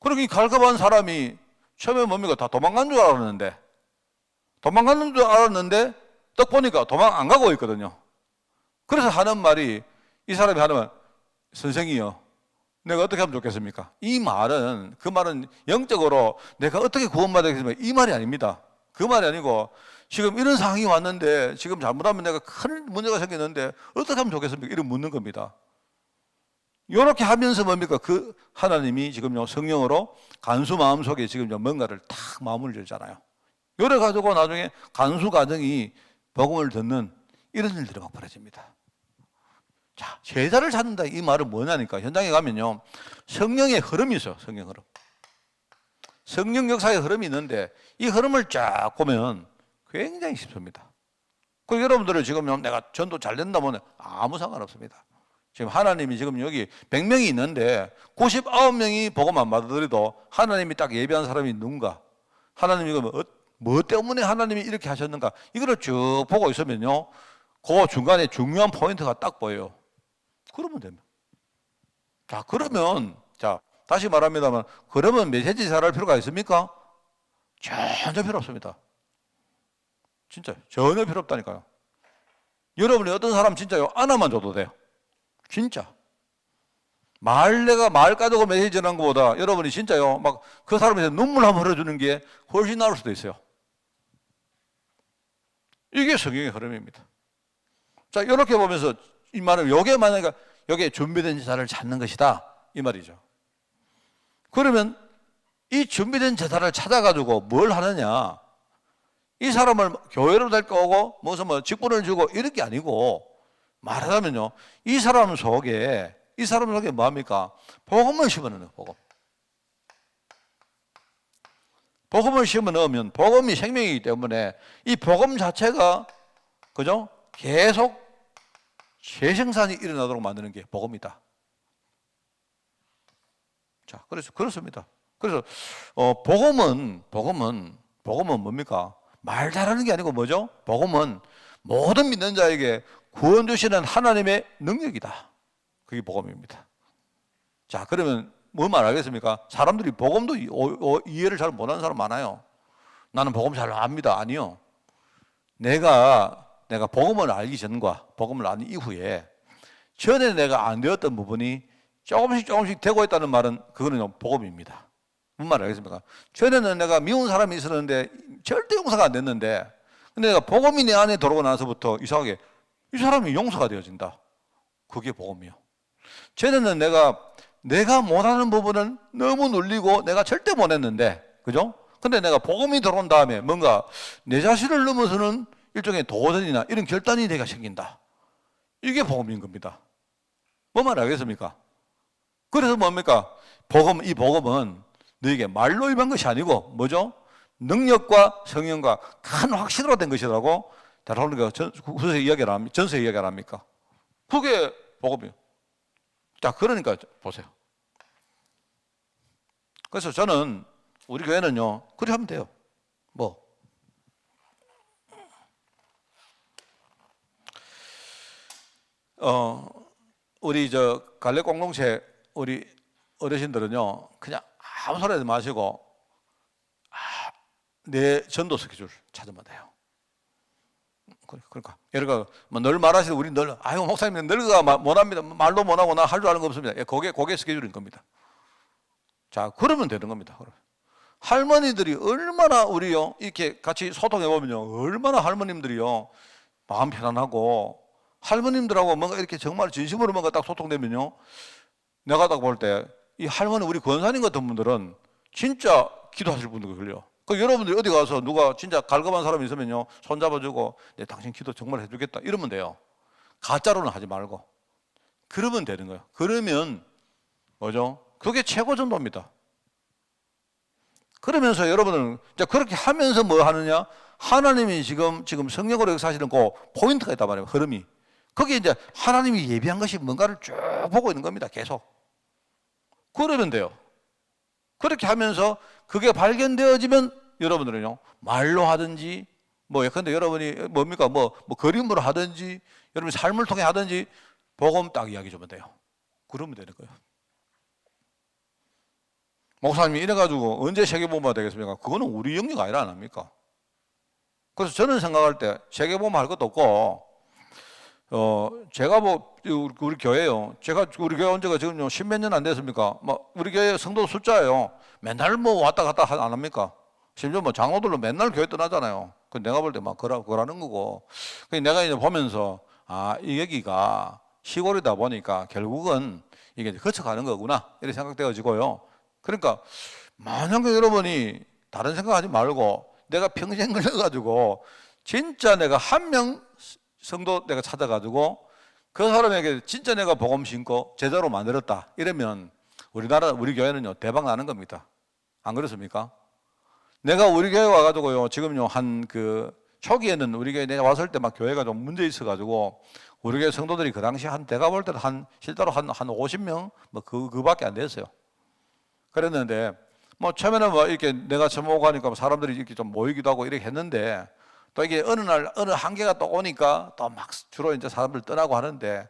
그리고 이 갈급한 사람이 처음에 뭡니까? 다 도망간 줄 알았는데, 딱 보니까 도망 안 가고 있거든요. 그래서 하는 말이, 이 사람이 하는 말, 선생이요, 내가 어떻게 하면 좋겠습니까? 이 말은, 그 말은 영적으로 내가 어떻게 구원받겠습니까? 이 말이 아닙니다. 그 말이 아니고, 지금 이런 상황이 왔는데, 지금 잘못하면 내가 큰 문제가 생겼는데, 어떻게 하면 좋겠습니까? 이런 묻는 겁니다. 이렇게 하면서 뭡니까? 그 하나님이 지금요, 성령으로 간수 마음 속에 지금 뭔가를 탁 마음을 열잖아요. 요래 가지고 나중에 간수 가정이 복음을 듣는 이런 일들이 막 벌어집니다. 자, 제자를 찾는다 이 말은 뭐냐니까 현장에 가면요 성령의 흐름이 있어요. 성령 흐름. 성령 역사의 흐름이 있는데 이 흐름을 쫙 보면 굉장히 쉽습니다. 그 여러분들은 지금 내가 전도 잘 된다면 아무 상관없습니다. 지금 하나님이 지금 여기 100명이 있는데 99명이 복음 안 받아들여도 하나님이 딱 예비한 사람이 누군가, 하나님이 뭐 때문에 하나님이 이렇게 하셨는가, 이거를 쭉 보고 있으면요 그 중간에 중요한 포인트가 딱 보여요. 그러면 됩니다. 자, 그러면, 자, 다시 말합니다만, 그러면 메시지 잘할 필요가 있습니까? 전혀 필요 없습니다. 진짜 전혀 필요 없다니까요. 여러분이 어떤 사람 진짜요 하나만 줘도 돼요. 진짜. 내가 말 가지고 메시지 전하는 것보다 여러분이 진짜요 막 그 사람한테 눈물 한번 흘려주는 게 훨씬 나을 수도 있어요. 이게 성경의 흐름입니다. 자, 이렇게 보면서 이 말은 요게 만약에 여기에 준비된 제사를 찾는 것이다 이 말이죠. 그러면 이 준비된 제사를 찾아가지고 뭘 하느냐, 이 사람을 교회로 데리고 오고 무슨 직분을 주고 이런 게 아니고, 말하자면요 이 사람 속에 뭐합니까? 복음을 심어 넣는 거예요. 복음을 심어 넣으면 복음이 생명이기 때문에 이 복음 자체가 그죠? 계속 재생산이 일어나도록 만드는 게 복음이다. 자, 그래서 그렇습니다. 그래서 복음은 뭡니까? 말 잘하는 게 아니고 뭐죠? 복음은 모든 믿는 자에게 구원 주시는 하나님의 능력이다. 그게 복음입니다. 자, 그러면 뭐 말하겠습니까? 사람들이 복음도 이해를 잘 못하는 사람 많아요. 나는 복음 잘 압니다. 아니요. 내가 복음을 알기 전과 복음을 안 이후에 전에 내가 안 되었던 부분이 조금씩 되고 있다는 말은 그거는 복음입니다. 무슨 말 알겠습니까? 전에는 내가 미운 사람이 있었는데 절대 용서가 안 됐는데, 근데 내가 복음이 내 안에 들어오고 나서부터 이상하게 이 사람이 용서가 되어진다. 그게 복음이요. 전에는 내가 못하는 부분은 너무 눌리고 내가 절대 못했는데, 그죠? 근데 내가 복음이 들어온 다음에 뭔가 내 자신을 넘어서는 일종의 도전이나 이런 결단이 내가 생긴다. 이게 복음인 겁니다. 뭐 말 알겠습니까? 그래서 뭡니까? 이 복음은 너에게 말로 임한 것이 아니고 뭐죠? 능력과 성령과 큰 확신으로 된 것이라고 데살로니가 전서에 이야기를 합니까? 그게 복음이에요. 자, 그러니까 보세요. 그래서 저는 우리 교회는요 그렇게 하면 돼요. 우리 저 갈래 공동체 우리 어르신들은요, 그냥 아무 소리 하지 마시고 내 전도 스케줄 찾으면 돼요. 그러니까 예를 뭐늘 말하시는 우리 늘 아유 목사님 늙어가 못합니다. 말도 못하고 나 할 줄 아는 거 없습니다. 예, 그게 스케줄인 겁니다. 자, 그러면 되는 겁니다. 할머니들이 얼마나 우리요 이렇게 같이 소통해 보면요, 얼마나 할머님들이요 마음 편안하고 할머님들하고 뭔가 이렇게 정말 진심으로 뭔가 딱 소통되면요, 내가 딱 볼 때 이 할머니 우리 권사님 같은 분들은 진짜 기도하실 분들 걸려. 그 여러분들이 어디 가서 누가 진짜 갈급한 사람이 있으면요, 손 잡아주고 네, 당신 기도 정말 해주겠다 이러면 돼요. 가짜로는 하지 말고 그러면 되는 거예요. 그러면 뭐죠? 그게 최고 정도입니다. 그러면서 여러분은 이제 그렇게 하면서 뭐 하느냐? 하나님이 지금 성령으로 역사하시는 그 포인트가 있단 말이에요. 흐름이. 거기에 이제 하나님이 예비한 것이 뭔가를 쭉 보고 있는 겁니다. 계속. 그러면 돼요. 그렇게 하면서 그게 발견되어지면 여러분들은요, 말로 하든지 뭐 예컨대 여러분이 뭡니까? 뭐 그림으로 하든지 여러분 삶을 통해 하든지 복음 딱 이야기 주면 돼요. 그러면 되는 거예요. 목사님이 이래가지고 언제 세계복음화 되겠습니까? 그거는 우리 영역 아니라 안 합니까? 그래서 저는 생각할 때 세계복음화 할 것도 없고, 제가 뭐 우리 교회요. 우리 교회 온 지가 지금 십몇 년 안 됐습니까? 뭐 우리 교회 성도 숫자예요. 맨날 뭐 왔다 갔다 안 합니까? 심지어 뭐 장로들로 맨날 교회 떠나잖아요. 그 내가 볼 때 막 그러는 거고. 그 내가 이제 보면서 이 여기가 시골이다 보니까 결국은 이게 거쳐가는 거구나 이렇게 생각되어지고요. 그러니까 만약에 여러분이 다른 생각하지 말고 내가 평생 걸려가지고 진짜 내가 한 명 성도 내가 찾아가지고 그 사람에게 진짜 내가 복음 신고 제자로 만들었다 이러면 우리 교회는요 대박 나는 겁니다. 안 그렇습니까? 내가 우리 교회 와가지고요 지금요 한 초기에는 우리 교회 내가 왔을 때 막 교회가 좀 문제 있어가지고 우리 교회 성도들이 그 당시 내가 볼 때는 실제로 한 50명 뭐 그밖에 안 됐어요. 그랬는데 뭐 처음에는 뭐 이렇게 내가 처음 오고 하니까 사람들이 이렇게 좀 모이기도 하고 이렇게 했는데 또 이게 어느 한계가 또 오니까 또 막 주로 이제 사람들 떠나고 하는데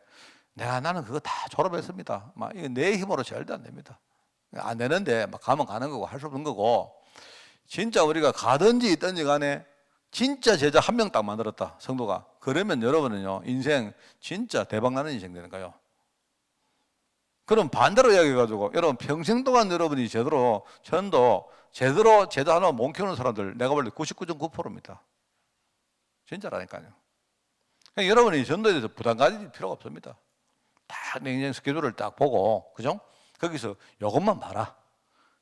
나는 그거 다 졸업했습니다. 막 이거 내 힘으로 절대 안 됩니다. 안 되는데 막 가면 가는 거고 할 수 없는 거고, 진짜 우리가 가든지 있든지 간에 진짜 제자 한 명 딱 만들었다 성도가. 그러면 여러분은요 인생 진짜 대박 나는 인생 되는 거예요. 그럼 반대로 이야기해가지고 여러분 평생 동안 여러분이 제대로 제자 하나 못 키우는 사람들 내가 볼 때 99.9%입니다. 진짜라니까요. 그러니까 여러분이 전도에 대해서 부담 가질 필요가 없습니다. 딱 내 인생 스케줄을 딱 보고, 그죠? 거기서 이것만 봐라.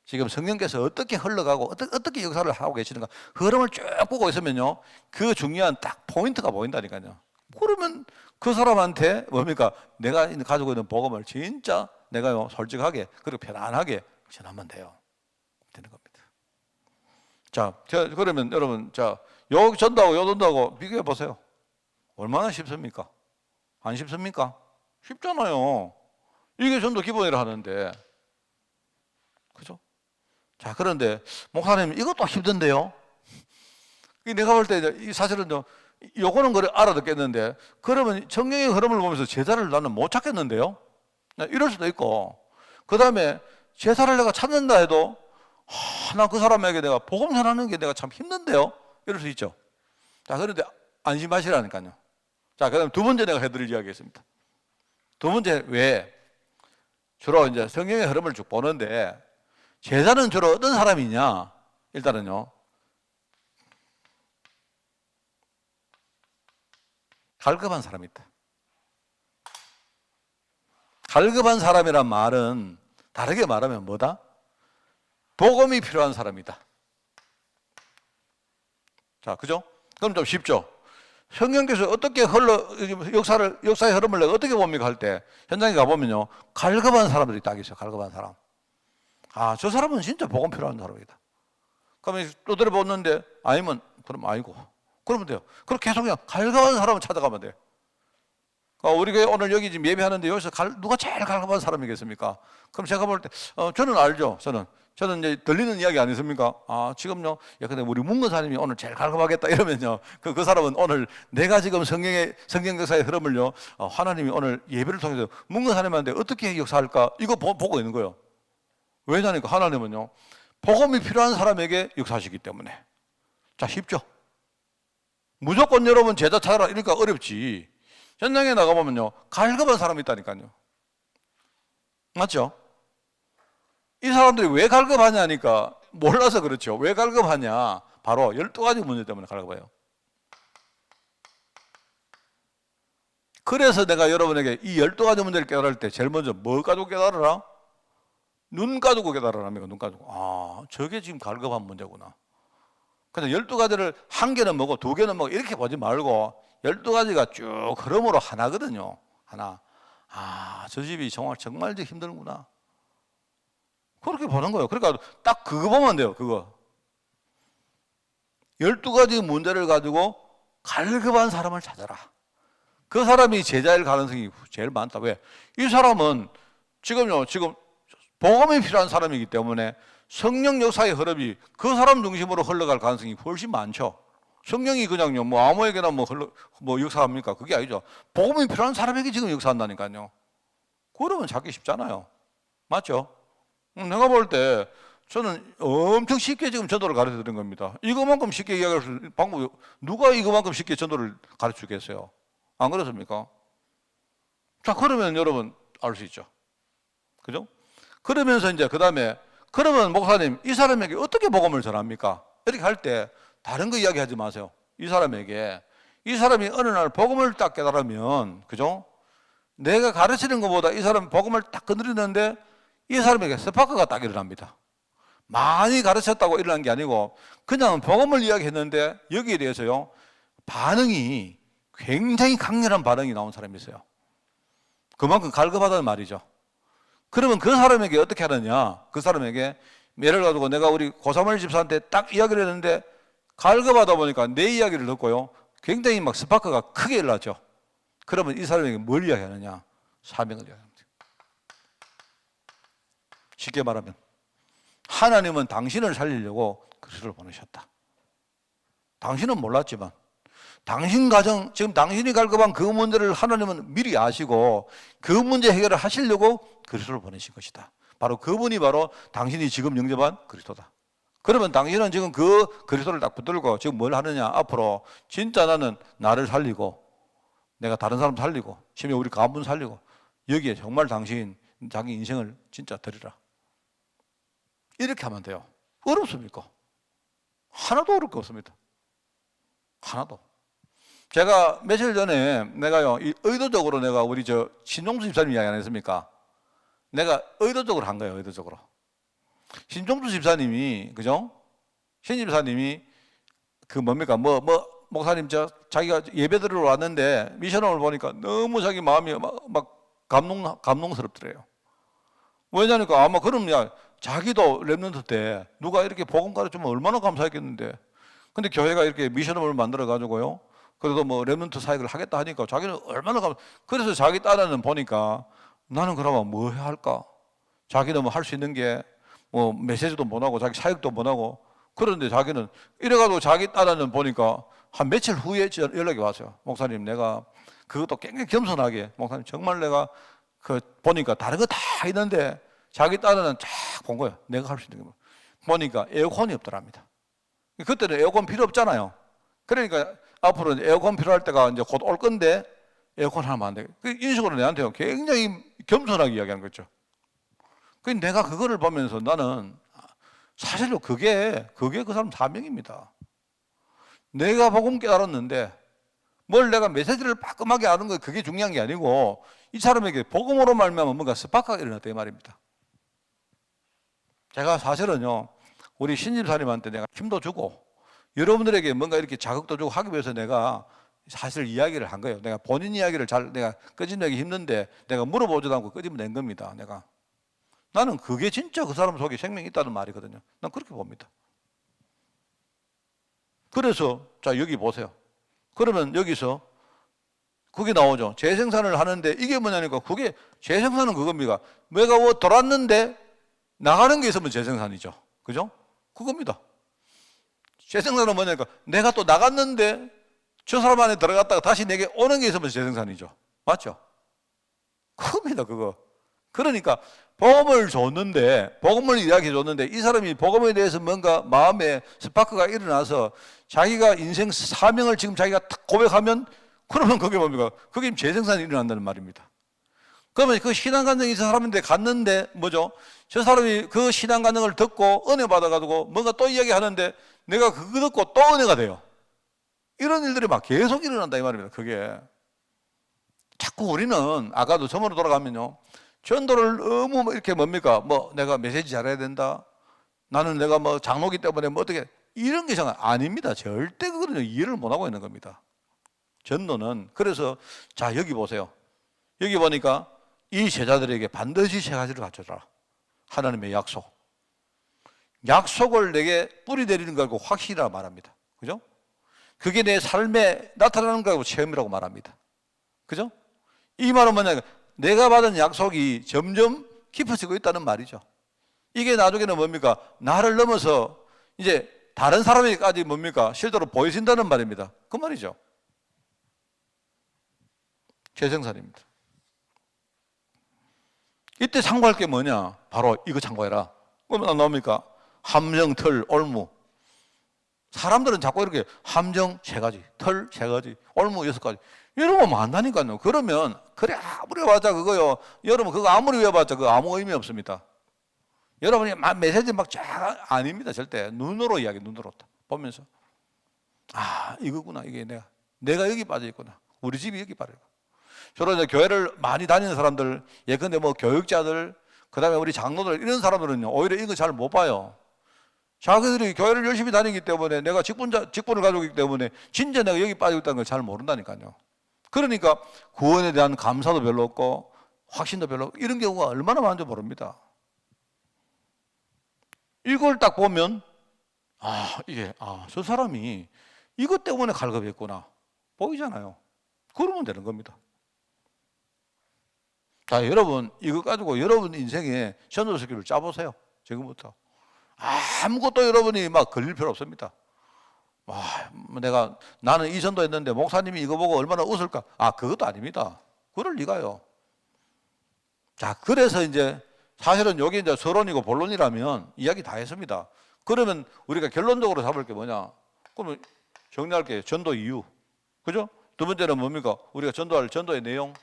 지금 성령께서 어떻게 흘러가고 어떻게 역사를 하고 계시는가 흐름을 쭉 보고 있으면요 그 중요한 딱 포인트가 보인다니까요. 그러면 그 사람한테 뭡니까? 내가 가지고 있는 복음을 진짜 내가요 솔직하게 그리고 편안하게 전하면 돼요. 되는 겁니다. 자, 그러면 여러분 요 전도하고 요 전도하고 비교해 보세요. 얼마나 쉽습니까? 안 쉽습니까? 쉽잖아요. 이게 전도 기본이라 하는데, 그죠? 자, 그런데 목사님 이것도 힘든데요. 내가 볼 때 사실은 요거는 그래 알아듣겠는데 그러면 성경의 흐름을 보면서 제자를 나는 못 찾겠는데요. 이럴 수도 있고, 그 다음에 제자를 내가 찾는다 해도 나 그 사람에게 내가 복음 전하는 게 내가 참 힘든데요. 이럴 수 있죠. 자, 그런데 안심하시라니까요. 자, 그 다음 두 번째 내가 해드릴 이야기겠습니다. 두 번째 왜 주로 이제 성경의 흐름을 쭉 보는데 제자는 주로 어떤 사람이냐? 일단은요 갈급한 사람이 있다. 갈급한 사람이란 말은 다르게 말하면 뭐다? 복음이 필요한 사람이다. 자, 그죠? 그럼 좀 쉽죠? 성경께서 어떻게 역사의 흐름을 내가 어떻게 봅니까? 할 때 현장에 가보면요 갈급한 사람들이 딱 있어요. 갈급한 사람. 저 사람은 진짜 복음 필요한 사람이다. 그러면 또 들어보는데 아니면 그럼 아니고 그러면 돼요. 그럼 계속 그냥 갈급한 사람을 찾아가면 돼요. 우리가 오늘 여기 지금 예배하는데 여기서 누가 제일 갈급한 사람이겠습니까? 그럼 제가 볼 때 저는 알죠. 저는 이제 들리는 이야기 아니십니까? 지금요. 야, 근데 우리 문근사님이 오늘 제일 갈급하겠다 이러면요. 그 사람은 오늘 내가 지금 성경 역사의 흐름을요. 하나님이 오늘 예배를 통해서 문근사님한테 어떻게 역사할까? 이거 보고 있는 거예요. 왜냐니까 하나님은요. 복음이 필요한 사람에게 역사하시기 때문에. 자, 쉽죠? 무조건 여러분 제자 찾아라 이러니까 어렵지. 현장에 나가보면요. 갈급한 사람이 있다니까요. 맞죠? 이 사람들이 왜 갈급하냐니까 몰라서 그렇죠. 왜 갈급하냐? 바로 12가지 문제 때문에 갈급해요. 그래서 내가 여러분에게 이 12가지 문제를 깨달을 때 제일 먼저 뭘 가지고 깨달으라? 눈 가지고 깨달으랍니까? 눈 가지고. 저게 지금 갈급한 문제구나. 근데 12가지를 한 개는 뭐고 두 개는 뭐고 이렇게 보지 말고 12가지가 쭉 흐름으로 하나거든요. 하나. 저 집이 정말 힘들구나. 그렇게 보는 거예요. 그러니까 딱 그거 보면 돼요. 그거. 12가지 문제를 가지고 갈급한 사람을 찾아라. 그 사람이 제자일 가능성이 제일 많다. 왜? 이 사람은 지금 복음이 필요한 사람이기 때문에 성령 역사의 흐름이 그 사람 중심으로 흘러갈 가능성이 훨씬 많죠. 성령이 그냥요, 아무에게나 역사합니까? 그게 아니죠. 복음이 필요한 사람에게 지금 역사한다니까요. 그러면 찾기 쉽잖아요. 맞죠? 내가 볼 때 저는 엄청 쉽게 지금 전도를 가르쳐 드린 겁니다. 이거만큼 쉽게 이야기할 수 있는 방법이 누가 이거만큼 쉽게 전도를 가르쳐 주겠어요? 안 그렇습니까? 자, 그러면 여러분 알 수 있죠. 그죠? 그러면서 이제 그 다음에 그러면 목사님 이 사람에게 어떻게 복음을 전합니까? 이렇게 할 때 다른 거 이야기하지 마세요. 이 사람이 어느 날 복음을 딱 깨달으면, 그죠? 내가 가르치는 것보다 이 사람이 복음을 딱 건드리는데 이 사람에게 스파크가 딱 일어납니다. 많이 가르쳤다고 일어난 게 아니고 그냥 복음을 이야기했는데 여기에 대해서요 반응이 굉장히 강렬한 반응이 나온 사람이 있어요. 그만큼 갈급하다는 말이죠. 그러면 그 사람에게 어떻게 하느냐? 그 사람에게 예를 가지고 내가 우리 고사물 집사한테 딱 이야기를 했는데 갈급하다 보니까 내 이야기를 듣고요 굉장히 막 스파크가 크게 일어났죠. 그러면 이 사람에게 뭘 이야기하느냐? 사명을 이야기합니다. 쉽게 말하면 하나님은 당신을 살리려고 그리스도를 보내셨다. 당신은 몰랐지만 당신 가정, 지금 당신이 갈급한 그 문제를 하나님은 미리 아시고 그 문제 해결을 하시려고 그리스도를 보내신 것이다. 바로 그분이 바로 당신이 지금 영접한 그리스도다. 그러면 당신은 지금 그 그리스도를 딱 붙들고 지금 뭘 하느냐? 앞으로 진짜 나는 나를 살리고 내가 다른 사람 살리고 심지어 우리 가문 살리고 여기에 정말 당신 자기 인생을 진짜 드리라. 이렇게 하면 돼요. 어렵습니까? 하나도 어렵게 없습니다. 하나도. 제가 며칠 전에 내가요, 의도적으로 내가 우리 신종수 집사님 이야기 안 했습니까? 내가 의도적으로 한 거예요, 의도적으로. 신종수 집사님이, 그죠? 신 집사님이 목사님 자기가 예배 드리러 왔는데 미션홈을 보니까 너무 자기 마음이 막 감동스럽더래요. 왜냐니까 아마 자기도 랩런트 때 누가 이렇게 복음 가르치면 얼마나 감사했겠는데. 근데 교회가 이렇게 미션홈을 만들어 가지고요. 그래도 랩런트 사역을 하겠다 하니까 자기는 얼마나 그래서 자기 딴에는 보니까 나는 그러면 뭐 해야 할까? 자기는 할 수 있는 게 메시지도 못 하고 자기 사역도 못 하고 그런데 자기는 이래가지고 자기 딴에는 보니까 한 며칠 후에 연락이 왔어요. 목사님 내가 그것도 굉장히 겸손하게 목사님 정말 내가 보니까 다른 거 다 있는데 자기 딴에는 쫙 본 거예요. 내가 할 수 있는 거 보니까 에어컨이 없더랍니다. 그때는 에어컨 필요 없잖아요. 그러니까 앞으로 에어컨 필요할 때가 이제 곧 올 건데 에어컨 하면 안 돼. 인식으로 내한테요 굉장히 겸손하게 이야기하는 거죠. 내가 그거를 보면서 나는 사실로 그게 그 사람 사명입니다. 내가 복음 깨달았는데 뭘 내가 메시지를 빠끔하게 아는 거 그게 중요한 게 아니고 이 사람에게 복음으로 말미암아 뭔가 스파크가 일어났다 이 말입니다. 제가 사실은요 우리 신집사님한테 내가 힘도 주고 여러분들에게 뭔가 이렇게 자극도 주고 하기 위해서 내가 사실 이야기를 한 거예요. 내가 본인 이야기를 내가 끄집내기 힘든데 내가 물어보지도 않고 끄집낸 겁니다. 나는 그게 진짜 그 사람 속에 생명이 있다는 말이거든요. 난 그렇게 봅니다. 그래서 자 여기 보세요. 그러면 여기서 그게 나오죠. 재생산을 하는데 이게 뭐냐니까 그게 재생산은 그겁니다. 내가 뭐 돌았는데 나가는 게 있으면 재생산이죠. 그죠? 그겁니다. 재생산은 뭐냐니까 내가 또 나갔는데 저 사람 안에 들어갔다가 다시 내게 오는 게 있으면 재생산이죠. 맞죠? 그겁니다, 그거. 그러니까 복음을 줬는데, 복음을 이야기해 줬는데 이 사람이 복음에 대해서 뭔가 마음에 스파크가 일어나서 자기가 인생 사명을 지금 자기가 탁 고백하면 그러면 그게 뭡니까? 그게 재생산이 일어난다는 말입니다. 그러면 그 신앙 간증이 있는 사람인데 갔는데 뭐죠? 저 사람이 그 신앙 간증을 듣고 은혜 받아가지고 뭔가 또 이야기하는데 내가 그거 듣고 또 은혜가 돼요. 이런 일들이 막 계속 일어난다 이 말입니다. 그게 자꾸 우리는 아까도 처음으로 돌아가면요, 전도를 너무 이렇게 뭡니까? 뭐 내가 메시지 잘해야 된다. 나는 내가 뭐 장로기 때문에 뭐 어떻게 이런 게 정 아닙니다. 절대 그거는 이해를 못 하고 있는 겁니다. 전도는 그래서 자 여기 보세요. 여기 보니까 이 제자들에게 반드시 세 가지를 갖춰라. 하나님의 약속. 약속을 내게 뿌리 내리는 거고 확실이라 말합니다. 그죠? 그게 내 삶에 나타나는 거고 체험이라고 말합니다. 그죠? 이 말은 뭐냐? 내가 받은 약속이 점점 깊어지고 있다는 말이죠. 이게 나중에는 뭡니까? 나를 넘어서 이제 다른 사람에게까지 뭡니까? 실제로 보여진다는 말입니다. 그 말이죠. 재생산입니다. 이때 참고할 게 뭐냐? 바로 이거 참고해라. 그러면 나옵니까? 함정, 털, 올무. 사람들은 자꾸 이렇게 함정 세 가지, 털 세 가지, 올무 여섯 가지 이러면 안다니까요. 그러면 그래 아무리 외워봤자 그거요. 여러분 그거 아무리 외워봤자 그거 아무 의미 없습니다. 여러분이 막 메시지 막 쫙 아닙니다. 절대 눈으로 이야기, 눈으로 보면서 아 이거구나. 이게 내가 여기 빠져 있구나. 우리 집이 여기 빠져 있구나. 주로 이제 교회를 많이 다니는 사람들, 예컨대 뭐 교육자들, 그 다음에 우리 장로들 이런 사람들은요 오히려 이거 잘 못 봐요. 자기들이 교회를 열심히 다니기 때문에 내가 직분을 가지고 있기 때문에 진짜 내가 여기 빠져 있다는 걸 잘 모른다니까요. 그러니까 구원에 대한 감사도 별로 없고 확신도 별로 없고 이런 경우가 얼마나 많은지 모릅니다. 이걸 딱 보면 저 사람이 이것 때문에 갈급했구나 보이잖아요. 그러면 되는 겁니다. 자, 여러분 이거 가지고 여러분 인생에 전도 스킬을 짜보세요. 지금부터. 아무것도 여러분이 막 걸릴 필요 없습니다. 나는 이 전도 했는데 목사님이 이거 보고 얼마나 웃을까? 그것도 아닙니다. 그럴 리가요. 자, 그래서 이제 사실은 여기 이제 서론이고 본론이라면 이야기 다 했습니다. 그러면 우리가 결론적으로 잡을 게 뭐냐? 그러면 정리할게요. 전도 이유. 그죠? 두 번째는 뭡니까? 우리가 전도할 전도의 내용.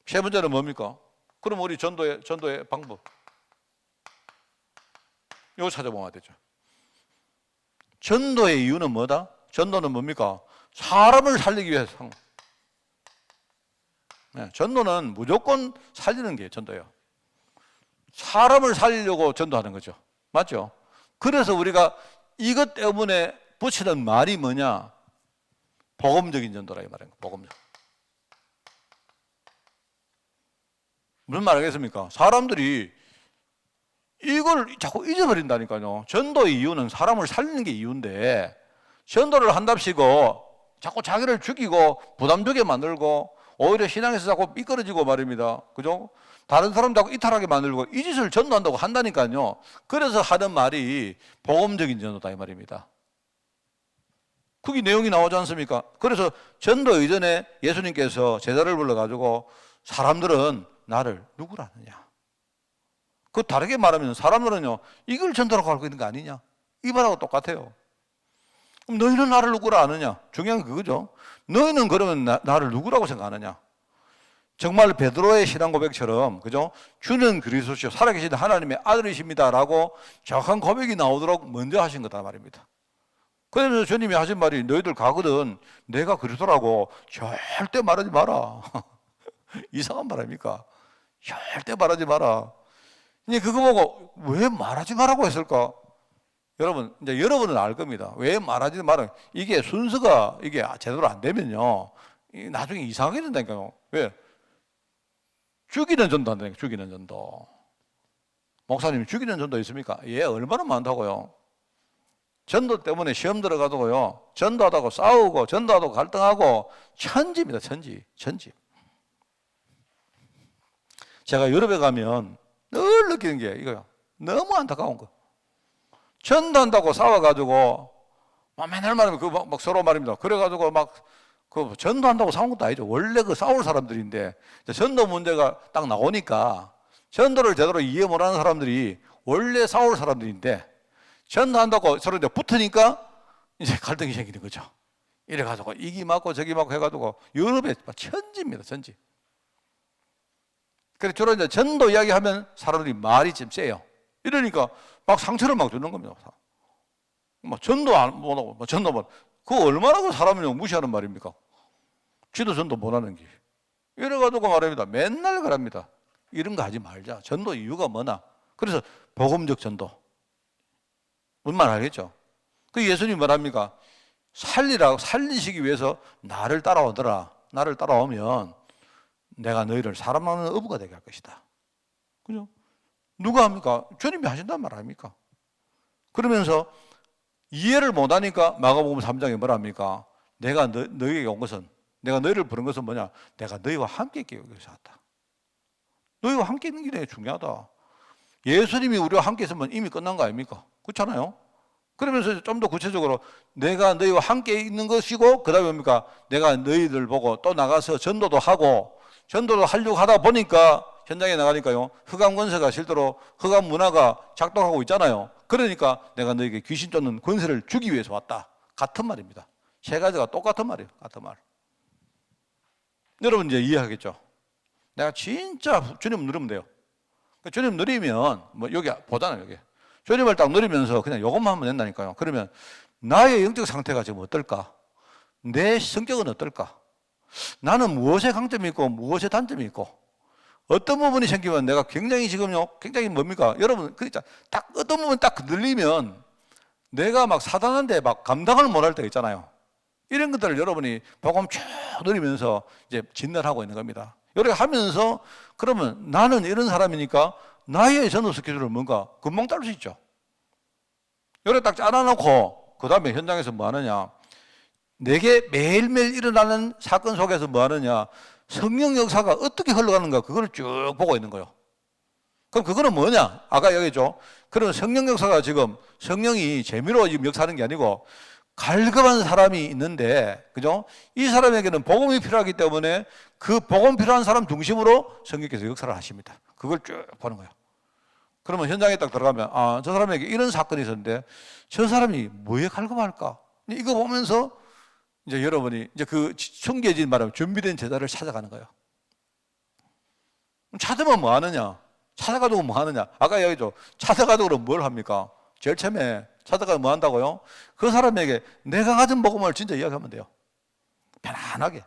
세 번째는 뭡니까? 그럼 우리 전도의 방법. 이거 찾아보면 되죠. 전도의 이유는 뭐다? 전도는 뭡니까? 사람을 살리기 위해서. 전도는 무조건 살리는 게 전도예요. 사람을 살리려고 전도하는 거죠. 맞죠? 그래서 우리가 이것 때문에 붙이는 말이 뭐냐? 복음적인 전도라 이 말입니다. 복음적. 무슨 말 하겠습니까? 사람들이 이걸 자꾸 잊어버린다니까요. 전도의 이유는 사람을 살리는 게 이유인데 전도를 한답시고 자꾸 자기를 죽이고 부담되게 만들고 오히려 신앙에서 자꾸 삐끄러지고 말입니다. 그죠? 다른 사람 자꾸 이탈하게 만들고 이 짓을 전도한다고 한다니까요. 그래서 하는 말이 복음적인 전도다 이 말입니다. 그게 내용이 나오지 않습니까? 그래서 전도 이전에 예수님께서 제자를 불러가지고 사람들은 나를 누구라 하느냐? 그 다르게 말하면 사람들은요 이걸 전도라고 알고 있는 거 아니냐? 이 말하고 똑같아요. 그럼 너희는 나를 누구라 아느냐? 중요한 건 그거죠. 너희는 그러면 나를 누구라고 생각하느냐? 정말 베드로의 신앙 고백처럼 그죠? 주는 그리스도시요 살아계신 하나님의 아들이십니다라고 정확한 고백이 나오도록 먼저 하신 거다 말입니다. 그래서 주님이 하신 말이 너희들 가거든 내가 그리스도라고 절대 말하지 마라. 이상한 말 아닙니까? 절대 말하지 마라. 이제 그거 보고 왜 말하지 말라고 했을까? 여러분, 이제 여러분은 알 겁니다. 왜 말하지 마라? 이게 순서가 이게 제대로 안 되면요. 나중에 이상하게 된다니까요. 왜? 죽이는 전도 한다니까, 죽이는 전도. 목사님이 죽이는 전도 있습니까? 예, 얼마나 많다고요. 전도 때문에 시험 들어가도요, 전도하다고 싸우고, 전도하다고 갈등하고, 천지입니다, 천지. 제가 유럽에 가면 늘 느끼는 게 이거요. 너무 안타까운 거. 전도한다고 싸워가지고, 맨날 말하면 막 서로 말입니다. 그래가지고 전도한다고 싸운 것도 아니죠. 원래 싸울 사람들인데, 전도 문제가 딱 나오니까, 전도를 제대로 이해 못하는 사람들이 원래 싸울 사람들인데, 전도한다고 서로 이제 붙으니까 이제 갈등이 생기는 거죠. 이래가지고 이기 맞고 저기 맞고 해가지고 유럽에 천지입니다, 천지. 그래서 주로 이제 전도 이야기하면 사람들이 말이 좀 세요. 이러니까 막 상처를 막 주는 겁니다. 전도 안 못하고, 전도 못. 그거 얼마나 그 사람을 무시하는 말입니까? 지도 전도 못하는 게. 이래가지고 말합니다. 맨날 그럽니다. 이런 거 하지 말자. 전도 이유가 뭐나? 그래서 복음적 전도. 뭔 말 알겠죠? 그 예수님이 뭐랍니까? 살리시기 위해서 나를 따라오더라. 나를 따라오면 내가 너희를 사람 낳는 어부가 되게 할 것이다. 그죠? 누가 합니까? 주님이 하신단 말 아닙니까? 그러면서 이해를 못하니까 마가복음 3장에 뭐랍니까? 내가 너희에게 온 것은, 내가 너희를 부른 것은 뭐냐? 내가 너희와 함께 있기 위해서 왔다. 너희와 함께 있는 게 되게 중요하다. 예수님이 우리와 함께 있으면 이미 끝난 거 아닙니까? 그렇잖아요? 그러면서 좀 더 구체적으로 내가 너희와 함께 있는 것이고, 그 다음에 뭡니까? 내가 너희들 보고 또 나가서 전도도 하고, 전도도 하려고 하다 보니까 현장에 나가니까요, 흑암 권세가 실제로 흑암 문화가 작동하고 있잖아요. 그러니까 내가 너에게 귀신 쫓는 권세를 주기 위해서 왔다. 같은 말입니다. 세 가지가 똑같은 말이에요. 같은 말. 여러분 이제 이해하겠죠? 내가 진짜 주님 누르면 돼요. 주님 누리면 여기 보잖아요. 여기 주님을 딱 누리면서 그냥 요것만 하면 된다니까요. 그러면 나의 영적 상태가 지금 어떨까? 내 성격은 어떨까? 나는 무엇에 강점이 있고 무엇에 단점이 있고, 어떤 부분이 생기면 내가 굉장히 지금요, 굉장히 뭡니까? 여러분, 그러니까 딱 어떤 부분이 딱 흔들리면 내가 막 사단한테 막 감당을 못할 때가 있잖아요. 이런 것들을 여러분이 복음 쭉 누리면서 이제 진단하고 있는 겁니다. 이렇게 하면서 그러면 나는 이런 사람이니까 나의 전도 스케줄을 뭔가 금방 짤 수 있죠. 이렇게 딱 짜놔놓고 그 다음에 현장에서 뭐 하느냐? 내게 매일매일 일어나는 사건 속에서 뭐 하느냐? 성령 역사가 어떻게 흘러가는가 그걸 쭉 보고 있는 거예요. 그럼 그거는 뭐냐? 아까 얘기했죠. 그런 성령 역사가 지금 성령이 재미로 지금 역사하는 게 아니고 갈급한 사람이 있는데, 그죠? 이 사람에게는 복음이 필요하기 때문에 그 복음 필요한 사람 중심으로 성령께서 역사를 하십니다. 그걸 쭉 보는 거예요. 그러면 현장에 딱 들어가면 저 사람에게 이런 사건이 있었는데 저 사람이 뭐에 갈급할까? 이거 보면서 이제 여러분이 이제 그 청계진 말하면 준비된 제자를 찾아가는 거예요. 찾으면 뭐 하느냐? 찾아가지고 뭐 하느냐? 아까 얘기했죠. 찾아가지고 그럼 뭘 합니까? 제일 처음에 찾아가서 뭐 한다고요? 그 사람에게 내가 가진 복음을 진짜 이야기하면 돼요. 편안하게.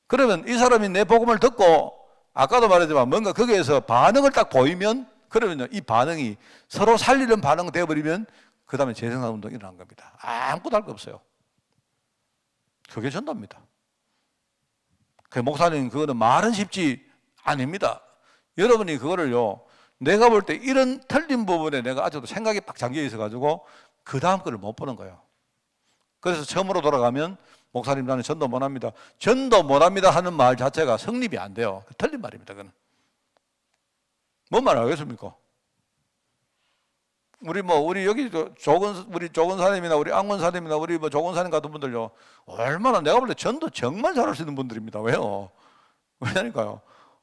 그러면 이 사람이 내 복음을 듣고 아까도 말했지만 뭔가 거기에서 반응을 딱 보이면, 그러면 이 반응이 서로 살리는 반응 되어버리면 그 다음에 재생산 운동이 일어난 겁니다. 아무것도 할 거 없어요. 그게 전도입니다. 그 목사님 그거는 말은 쉽지 아닙니다. 여러분이 그거를요, 내가 볼 때 이런 틀린 부분에 내가 아직도 생각이 딱 잠겨 있어가지고 그 다음 거를 못 보는 거예요. 그래서 처음으로 돌아가면 목사님 나는 전도 못합니다. 전도 못합니다 하는 말 자체가 성립이 안 돼요. 틀린 말입니다. 그건 뭔 말 알겠습니까? 우리 여기 우리 조건사님이나 우리 ang원사님이나 우리 조건사님 같은 분들요, 얼마나 내가 볼 때 전도 정말 잘할 수 있는 분들입니다. 왜요? 왜냐니까요.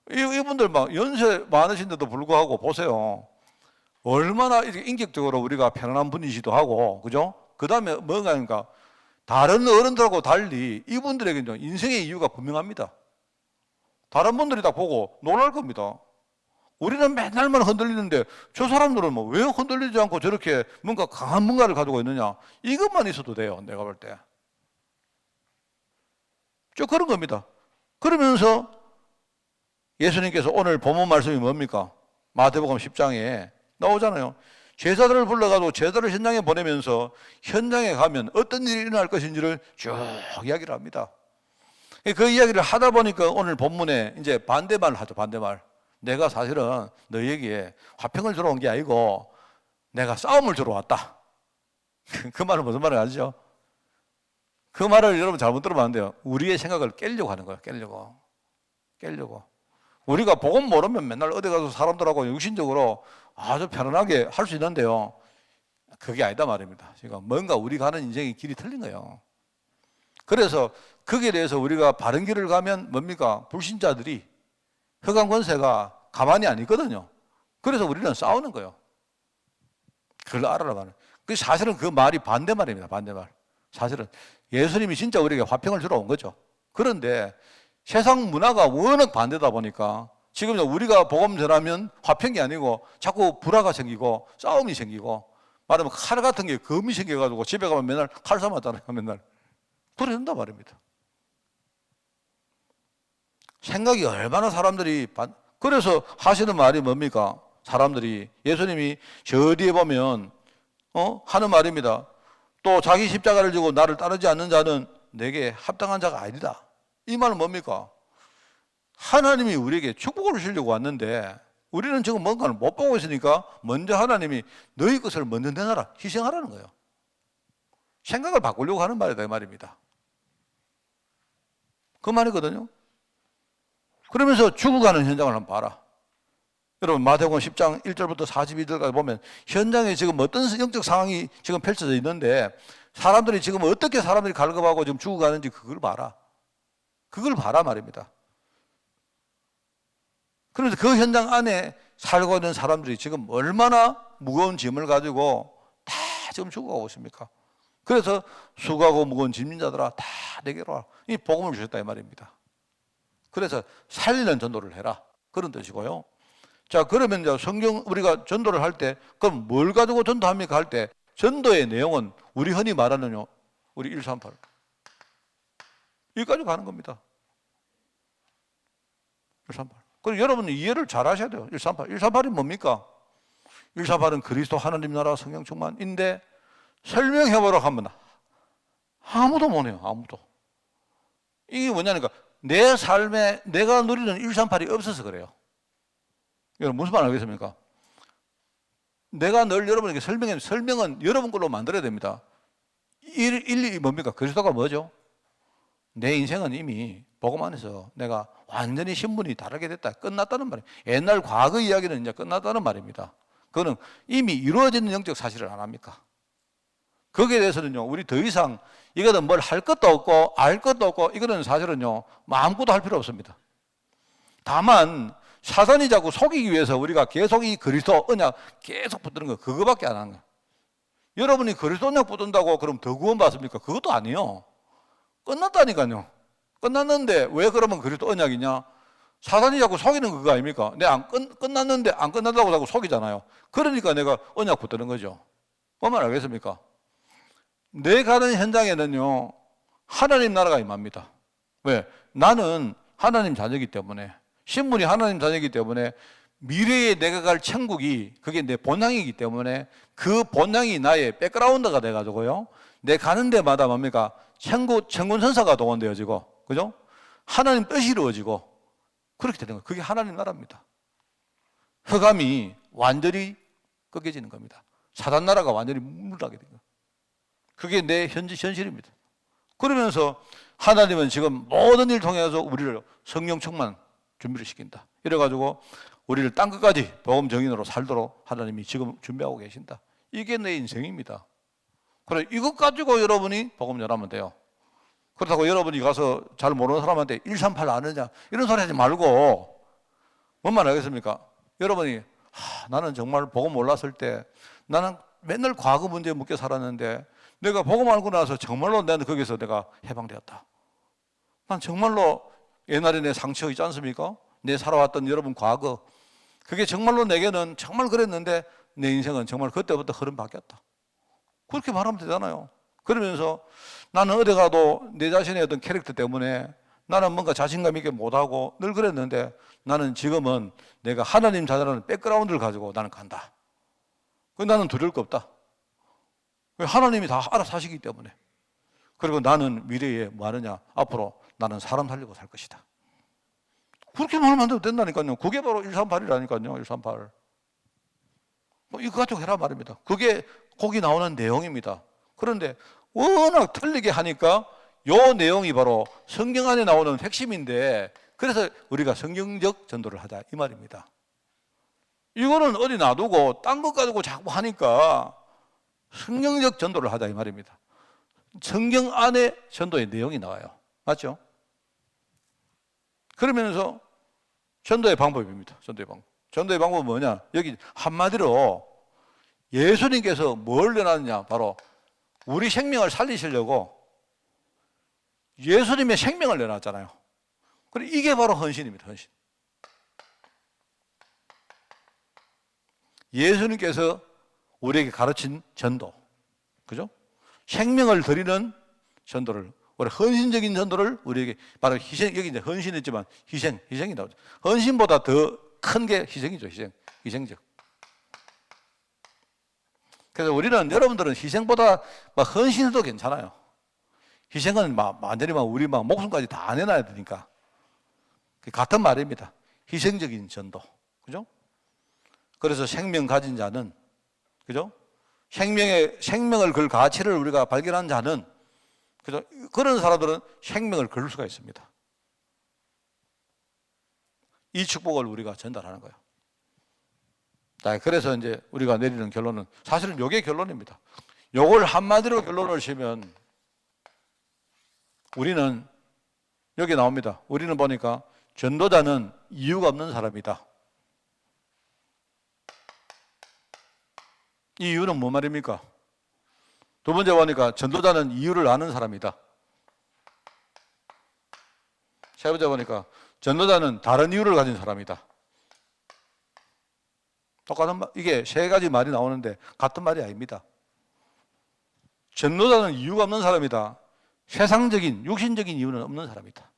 이분들 막 연세 많으신데도 불구하고 보세요. 얼마나 이렇게 인격적으로 우리가 편안한 분이시도 하고, 그죠? 그 다음에 뭔가 하니까 다른 어른들하고 달리 이분들에게는 인생의 이유가 분명합니다. 다른 분들이 딱 보고 놀랄 겁니다. 우리는 맨날만 흔들리는데 저 사람들은 뭐 왜 흔들리지 않고 저렇게 뭔가 강한 뭔가를 가지고 있느냐? 이것만 있어도 돼요. 내가 볼 때. 저 그런 겁니다. 그러면서 예수님께서 오늘 본문 말씀이 뭡니까? 마태복음 10장에 나오잖아요. 제자들을 불러가지고 제자를 현장에 보내면서 현장에 가면 어떤 일이 일어날 것인지를 쭉 이야기를 합니다. 그 이야기를 하다 보니까 오늘 본문에 이제 반대말을 하죠. 반대말. 내가 사실은 너희에게 화평을 주러 온 게 아니고 내가 싸움을 주러 왔다. 그 말은 무슨 말인지 아시죠? 그 말을 여러분 잘못 들으면 안 돼요. 우리의 생각을 깨려고 하는 거예요. 깨려고. 우리가 복음 모르면 맨날 어디 가서 사람들하고 육신적으로 아주 편안하게 할 수 있는데요. 그게 아니다 말입니다. 지금 뭔가 우리가 가는 인생의 길이 틀린 거예요. 그래서 거기에 대해서 우리가 바른 길을 가면 뭡니까? 불신자들이 흑암 권세가 가만히 안 있거든요. 그래서 우리는 싸우는 거예요. 그걸 알아라 말이에요. 사실은 그 말이 반대말입니다. 반대말. 사실은 예수님이 진짜 우리에게 화평을 주러 온 거죠. 그런데 세상 문화가 워낙 반대다 보니까 지금 우리가 복음 전하면 화평이 아니고 자꾸 불화가 생기고 싸움이 생기고 말하면 칼 같은 게 검이 생겨가지고 집에 가면 맨날 칼 삼았잖아요. 맨날. 그래 된다 말입니다. 생각이 얼마나 사람들이 그래서 하시는 말이 뭡니까? 사람들이 예수님이 저 뒤에 보면 하는 말입니다. 또 자기 십자가를 지고 나를 따르지 않는 자는 내게 합당한 자가 아니다. 이 말은 뭡니까? 하나님이 우리에게 축복을 주려고 왔는데 우리는 지금 뭔가를 못 보고 있으니까 먼저 하나님이 너희 것을 먼저 내놔라. 희생하라는 거예요. 생각을 바꾸려고 하는 말이다 이 말입니다. 그 말이거든요. 그러면서 죽어가는 현장을 한번 봐라. 여러분 마태복음 10장 1절부터 42절까지 보면 현장에 지금 어떤 영적 상황이 지금 펼쳐져 있는데 사람들이 지금 어떻게 사람들이 갈급하고 지금 죽어가는지 그걸 봐라. 그걸 봐라 말입니다. 그래서 그 현장 안에 살고 있는 사람들이 지금 얼마나 무거운 짐을 가지고 다 지금 죽어가고 있습니까? 그래서 수고하고 무거운 짐진 자들아 다 내게로 와. 이 복음을 주셨다 이 말입니다. 그래서 살리는 전도를 해라. 그런 뜻이고요. 자, 그러면 이제 성경 우리가 전도를 할 때 그럼 뭘 가지고 전도합니까? 할 때 전도의 내용은 우리 흔히 말하는 우리 138 여기까지 가는 겁니다. 138. 그리고 여러분은 이해를 잘 하셔야 돼요. 138. 138이 뭡니까? 138은 그리스도 하나님 나라 성령 충만인데 설명해보라고 하면 아무도 못해요. 아무도. 이게 뭐냐니까 내 삶에 내가 누리는 138이 없어서 그래요. 여러분 무슨 말 알겠습니까? 내가 늘 여러분에게 설명은 여러분 걸로 만들어야 됩니다. 1이 뭡니까? 그리스도가 뭐죠? 내 인생은 이미 복음 안에서 내가 완전히 신분이 다르게 됐다. 끝났다는 말이에요. 옛날 과거 이야기는 이제 끝났다는 말입니다. 그거는 이미 이루어지는 영적 사실을 안 합니까? 거기에 대해서는요, 우리 더 이상 이거는 뭘 할 것도 없고 알 것도 없고 이거는 사실은요, 아무것도 할 필요 없습니다. 다만 사단이 자꾸 속이기 위해서 우리가 계속 이 그리스도 언약 계속 붙드는 거 그거밖에 안 하는 거예요. 여러분이 그리스도 언약 붙든다고 그럼 더 구원받습니까? 그것도 아니에요. 끝났다니까요. 끝났는데 왜 그러면 그리스도 언약이냐? 사단이 자꾸 속이는 그거 아닙니까? 내가 끝났는데 안 끝난다고 자꾸 속이잖아요. 그러니까 내가 언약 붙드는 거죠. 뭔 말 알겠습니까? 내 가는 현장에는요, 하나님 나라가 임합니다. 왜? 나는 하나님 자녀이기 때문에, 신분이 하나님 자녀이기 때문에 미래에 내가 갈 천국이 그게 내 본향이기 때문에 그 본향이 나의 백그라운드가 돼가지고요, 내 가는 데마다 뭡니까? 천군 천사가 동원되어지고, 그죠? 하나님 뜻이 이루어지고, 그렇게 되는 거예요. 그게 하나님 나라입니다. 흑암이 완전히 꺾여지는 겁니다. 사단 나라가 완전히 물러나게 됩니다. 그게 내 현실입니다. 그러면서 하나님은 지금 모든 일을 통해서 우리를 성령 충만 준비를 시킨다. 이래가지고 우리를 땅 끝까지 복음 정인으로 살도록 하나님이 지금 준비하고 계신다. 이게 내 인생입니다. 그래, 이것 가지고 여러분이 복음 전하면 돼요. 그렇다고 여러분이 가서 잘 모르는 사람한테 138 아느냐 이런 소리 하지 말고, 뭔 말 알겠습니까? 여러분이 나는 정말 복음 몰랐을 때 나는 맨날 과거 문제에 묶여 살았는데 내가 복음 알고 나서 정말로 나는 거기서 내가 해방되었다. 난 정말로 옛날에 내 상처 있지 않습니까? 내 살아왔던 여러분 과거, 그게 정말로 내게는 정말 그랬는데 내 인생은 정말 그때부터 흐름 바뀌었다. 그렇게 말하면 되잖아요. 그러면서 나는 어디 가도 내 자신의 어떤 캐릭터 때문에 나는 뭔가 자신감 있게 못하고 늘 그랬는데 나는 지금은 내가 하나님 자녀라는 백그라운드를 가지고 나는 간다. 나는 두려울 거 없다. 하나님이 다 알아서 하시기 때문에. 그리고 나는 미래에 뭐 하느냐? 앞으로 나는 사람 살리고 살 것이다. 그렇게 말하면 안 돼도 된다니까요. 그게 바로 138이라니까요. 138. 이거 가지고 해라 말입니다. 그게 거기 나오는 내용입니다. 그런데 워낙 틀리게 하니까 요 내용이 바로 성경 안에 나오는 핵심인데, 그래서 우리가 성경적 전도를 하자 이 말입니다. 이거는 어디 놔두고 딴 것 가지고 자꾸 하니까 성경적 전도를 하자 이 말입니다. 성경 안에 전도의 내용이 나와요. 맞죠? 그러면서 전도의 방법입니다. 전도의 방법은 뭐냐? 여기 한마디로 예수님께서 뭘 내놨느냐? 바로 우리 생명을 살리시려고 예수님의 생명을 내놨잖아요. 그리고 이게 바로 헌신입니다. 헌신. 예수님께서 우리에게 가르친 전도, 그죠? 생명을 드리는 전도를, 우리 헌신적인 전도를 우리에게, 바로 희생, 여기 이제 헌신했지만 희생이 나오죠. 헌신보다 더 큰 게 희생이죠. 희생적. 그래서 우리는, 여러분들은 희생보다 막 헌신해도 괜찮아요. 희생은 완전히 우리 목숨까지 다 내놔야 되니까. 같은 말입니다. 희생적인 전도. 그죠? 그래서 생명 가진 자는, 그죠? 생명을 걸 가치를 우리가 발견한 자는, 그죠? 그런 사람들은 생명을 걸 수가 있습니다. 이 축복을 우리가 전달하는 거예요. 자, 그래서 이제 우리가 내리는 결론은, 사실은 이게 결론입니다. 요걸 한마디로 결론을 지면, 우리는, 여기 나옵니다. 우리는 보니까 전도자는 이유가 없는 사람이다. 이 이유는 뭐 말입니까? 두 번째 보니까 전도자는 이유를 아는 사람이다. 세 번째 보니까 전도자는 다른 이유를 가진 사람이다. 똑같은 말, 이게 세 가지 말이 나오는데 같은 말이 아닙니다. 전도자는 이유가 없는 사람이다. 세상적인, 육신적인 이유는 없는 사람이다.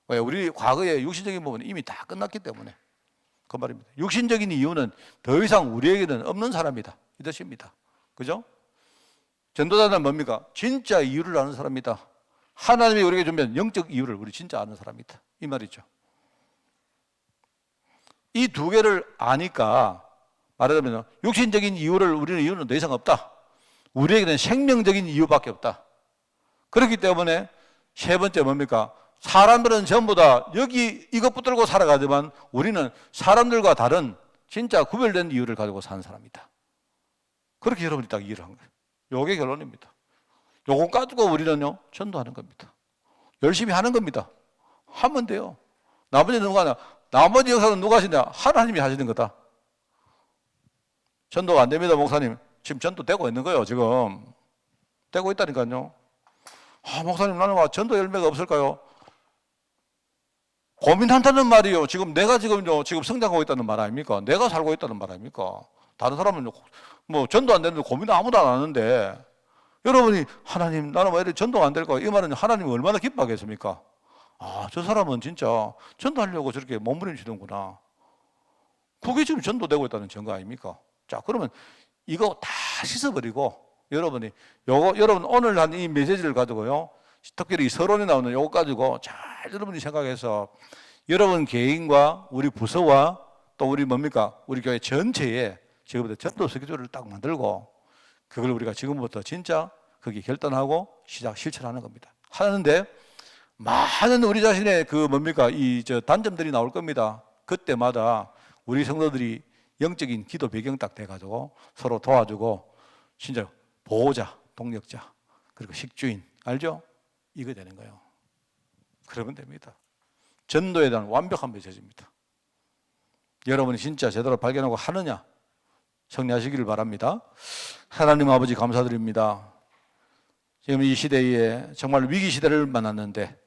왜? 우리 과거의 육신적인 부분은 이미 다 끝났기 때문에 그 말입니다. 육신적인 이유는 더 이상 우리에게는 없는 사람이다. 이 뜻입니다. 그죠? 전도자는 뭡니까? 진짜 이유를 아는 사람이다. 하나님이 우리에게 주면 영적 이유를 우리 진짜 아는 사람이다. 이 말이죠. 이 두 개를 아니까, 말하자면 육신적인 이유는 더 이상 없다. 우리에게는 생명적인 이유밖에 없다. 그렇기 때문에 세 번째 뭡니까? 사람들은 전부 다 여기 이것 붙들고 살아가지만 우리는 사람들과 다른 진짜 구별된 이유를 가지고 사는 사람이다. 그렇게 여러분이 딱 이해를 한 거예요. 요게 결론입니다. 요거 가지고 우리는요, 전도하는 겁니다. 열심히 하는 겁니다. 하면 돼요. 나머지 역사는 누가 하시냐? 하나님이 하시는 거다. 전도가 안 됩니다, 목사님. 지금 전도 되고 있는 거예요, 지금. 되고 있다니까요. 목사님, 나는 와 전도 열매가 없을까요? 고민한다는 말이요. 지금 내가 지금 성장하고 있다는 말 아닙니까? 내가 살고 있다는 말 아닙니까? 다른 사람은 뭐 전도 안 되는데 고민 아무도 안 하는데, 여러분이 하나님, 나는 왜 이렇게 전도가 안 될까? 이 말은 하나님이 얼마나 기뻐하겠습니까? 저 사람은 진짜 전도하려고 저렇게 몸부림치는구나. 그게 지금 전도되고 있다는 증거 아닙니까? 자, 그러면 이거 다 씻어버리고, 여러분 오늘 한 이 메시지를 가지고요, 특별히 이 서론에 나오는 요거 가지고 잘 여러분이 생각해서 여러분 개인과 우리 부서와 또 우리 우리 교회 전체에 지금부터 전도 스케줄을 딱 만들고, 그걸 우리가 지금부터 진짜 거기 결단하고 실천하는 겁니다. 하는데 많은 우리 자신의 단점들이 나올 겁니다. 그때마다 우리 성도들이 영적인 기도 배경 딱 돼가지고 서로 도와주고, 진짜 보호자, 동력자, 그리고 식주인, 알죠? 이거 되는 거예요. 그러면 됩니다. 전도에 대한 완벽한 메시지입니다. 여러분이 진짜 제대로 발견하고 하느냐, 정리하시기를 바랍니다. 하나님 아버지 감사드립니다. 지금 이 시대에 정말 위기 시대를 만났는데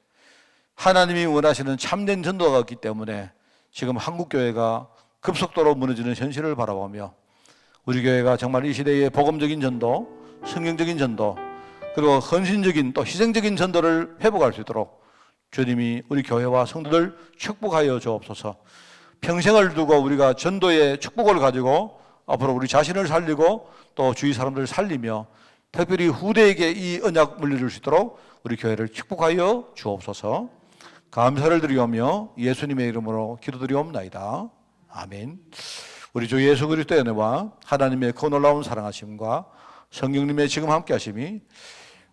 하나님이 원하시는 참된 전도가 없기 때문에 지금 한국교회가 급속도로 무너지는 현실을 바라보며, 우리 교회가 정말 이 시대의 복음적인 전도, 성경적인 전도, 그리고 헌신적인 또 희생적인 전도를 회복할 수 있도록 주님이 우리 교회와 성도들 축복하여 주옵소서. 평생을 두고 우리가 전도의 축복을 가지고 앞으로 우리 자신을 살리고 또 주위 사람들을 살리며 특별히 후대에게 이 언약 물려줄 수 있도록 우리 교회를 축복하여 주옵소서. 감사를 드리오며 예수님의 이름으로 기도드리옵나이다. 아멘. 우리 주 예수 그리스도의 은혜와 하나님의 그 놀라운 사랑하심과 성령님의 지금 함께 하심이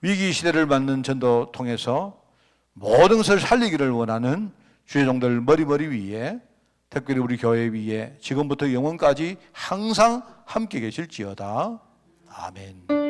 위기 시대를 맞는 전도 통해서 모든 것을 살리기를 원하는 주의 종들 머리 위에, 특별히 우리 교회 위에 지금부터 영원까지 항상 함께 계실지어다. 아멘.